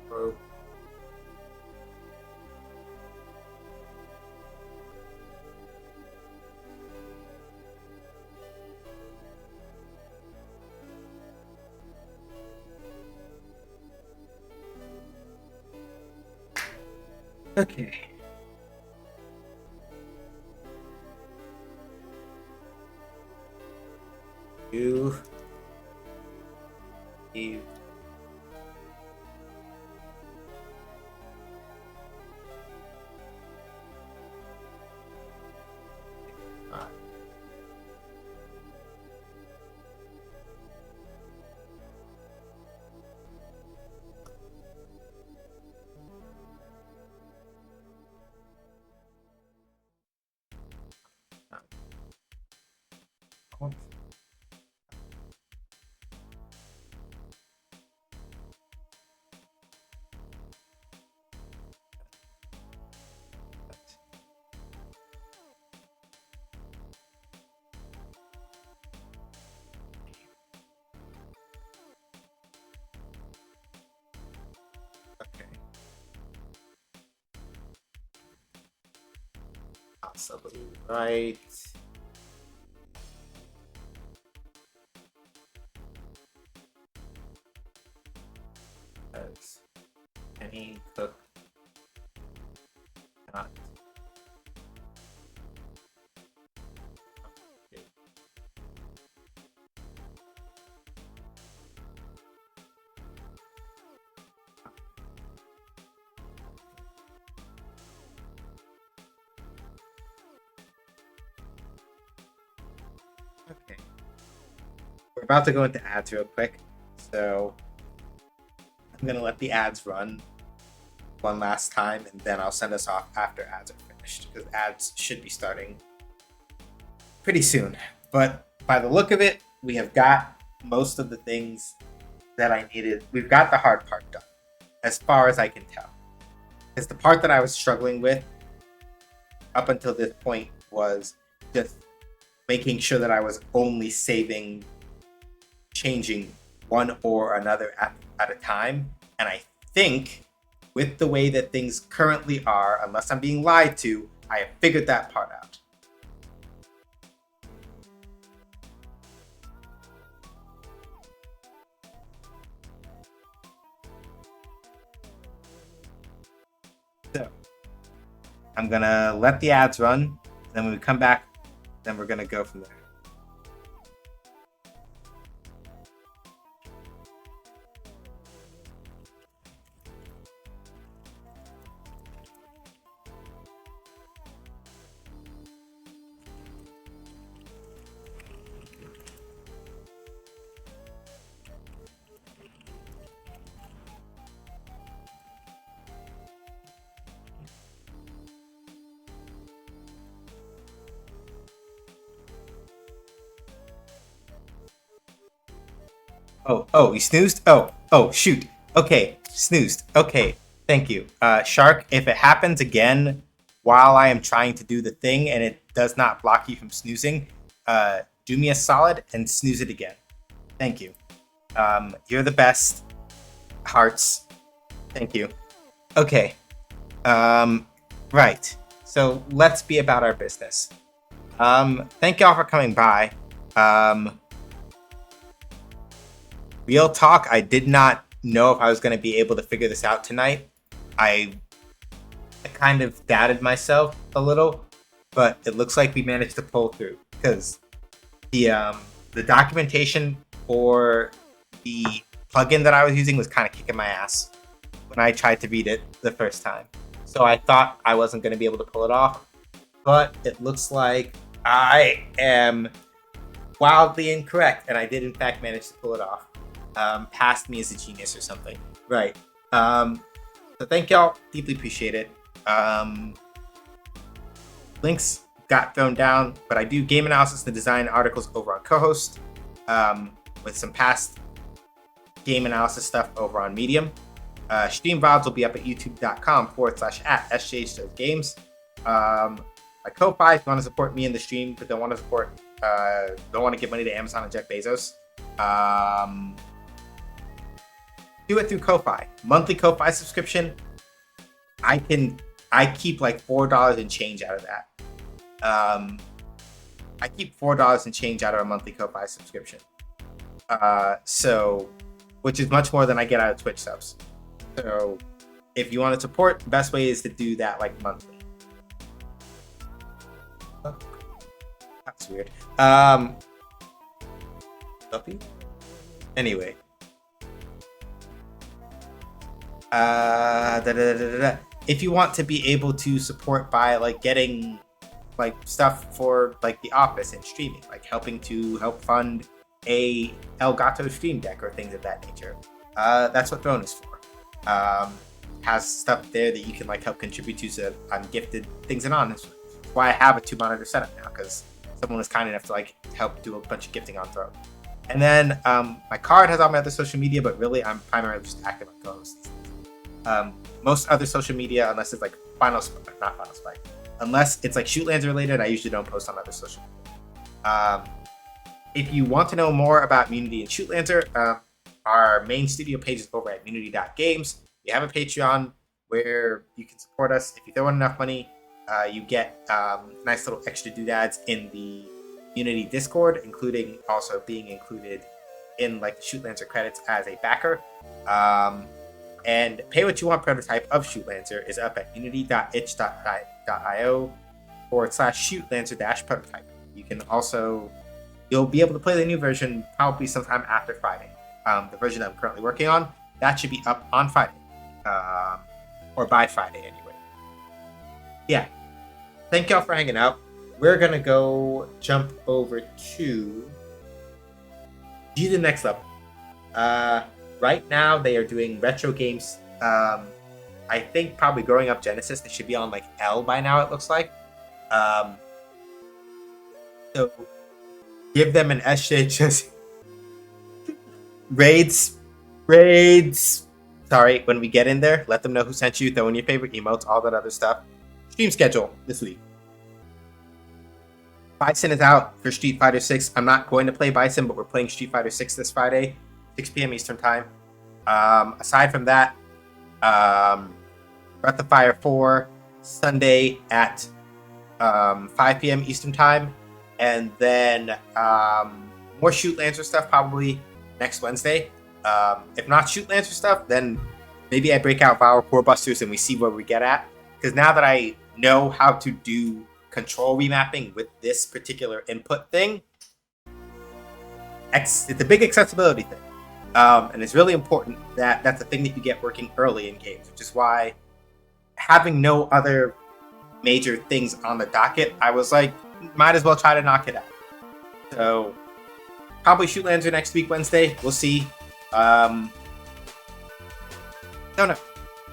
probe. Okay. You leave okay. Possibly right. As any cook not. Okay. We're about to go into ads real quick, so I'm gonna let the ads run one last time, and then I'll send us off after ads are finished, because ads should be starting pretty soon. But by the look of it, we have got most of the things that I needed. We've got the hard part done, as far as I can tell. Because the part that I was struggling with up until this point was just making sure that I was only changing one or another at a time. And I think with the way that things currently are, unless I'm being lied to, I have figured that part out. So I'm gonna let the ads run. Then when we come back, then we're gonna go from there. Oh, you snoozed? Oh, shoot. Okay, snoozed. Okay, thank you. Shark, if it happens again while I am trying to do the thing and it does not block you from snoozing, do me a solid and snooze it again. Thank you. You're the best. Hearts. Thank you. Okay. Right. So let's be about our business. Thank y'all for coming by. Real talk, I did not know if I was going to be able to figure this out tonight. I kind of doubted myself a little, but it looks like we managed to pull through because the documentation for the plugin that I was using was kind of kicking my ass when I tried to read it the first time. So I thought I wasn't going to be able to pull it off, but it looks like I am wildly incorrect, and I did in fact manage to pull it off. Past me as a genius or something. Right. So thank y'all. Deeply appreciate it. Links got thrown down, but I do game analysis and design articles over on Co-Host, with some past game analysis stuff over on Medium. Stream VODs will be up at youtube.com/@sjshowsgames. My Ko-Fi, if you want to support me in the stream, but don't want to give money to Amazon and Jeff Bezos. Do it through Ko-Fi. Monthly Ko-Fi subscription. I keep like $4 and change out of that. I keep $4 and change out of a monthly Ko-Fi subscription. So, which is much more than I get out of Twitch subs. So, if you want to support, the best way is to do that like monthly. Oh, that's weird. Puppy? Anyway. If you want to be able to support by like getting like stuff for like the office and streaming, like helping to help fund a Elgato stream deck or things of that nature, that's what Throne is for. Has stuff there that you can like help contribute to, so I'm gifted things and on. That's why I have a 2-monitor setup now, because someone was kind enough to like help do a bunch of gifting on Throne. And then my card has all my other social media, but really I'm primarily just active on Co-Host. Most other social media, unless it's like not Final Spike, unless it's like Shootlands related, I usually don't post on other social media. If you want to know more about Munity and Shootlands, our main studio page is over at munity.games. We have a Patreon where you can support us. If you throw in enough money, you get nice little extra doodads in the Unity Discord, including also being included in like the Shootlands credits as a backer. And Pay What You Want prototype of Shootlancer is up at unity.itch.io/Shootlancer-prototype. You'll be able to play the new version probably sometime after Friday. The version I'm currently working on, that should be up on Friday. Or by Friday anyway. Yeah. Thank y'all for hanging out. We're gonna go jump over to G the next level. Right now they are doing retro games. I think probably Growing Up Genesis, they should be on like L by now, it looks like. So give them an SJHS raids. Sorry, when we get in there, let them know who sent you, throw in your favorite emotes, all that other stuff. Stream schedule this week. Bison is out for Street Fighter 6. I'm not going to play Bison, but we're playing Street Fighter 6 this Friday, 6 p.m. Eastern Time. Aside from that, Breath of Fire 4, Sunday at 5 p.m. Eastern Time. And then more Shoot Lancer stuff probably next Wednesday. If not Shoot Lancer stuff, then maybe I break out Vower Core Busters and we see where we get at. Because now that I know how to do control remapping with this particular input thing, it's a big accessibility thing. And it's really important that that's a thing that you get working early in games, which is why having no other major things on the docket, I was like, might as well try to knock it out. So probably shoot Lancer next week, Wednesday. We'll see. Don't know.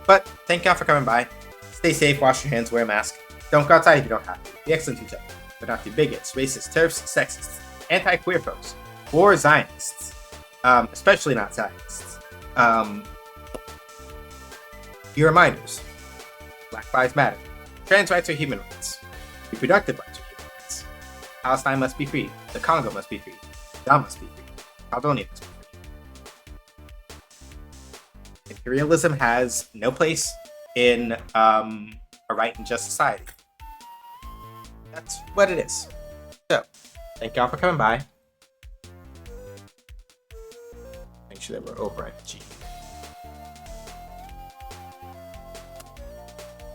But thank y'all for coming by. Stay safe, wash your hands, wear a mask. Don't go outside if you don't have to. Be excellent to each other. But not to bigots, racists, TERFs, sexists, anti-queer folks, or Zionists. Especially not Zionists. Be reminders. Black Lives Matter. Trans rights are human rights. Reproductive rights are human rights. Palestine must be free. The Congo must be free. Sudan must be free. Caledonia must be free. Imperialism has no place in a right and just society. That's what it is. So, thank y'all for coming by. Make sure that we're over at G.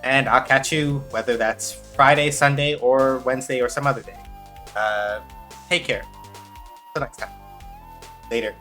And I'll catch you, whether that's Friday, Sunday, or Wednesday, or some other day. Take care. Till next time. Later.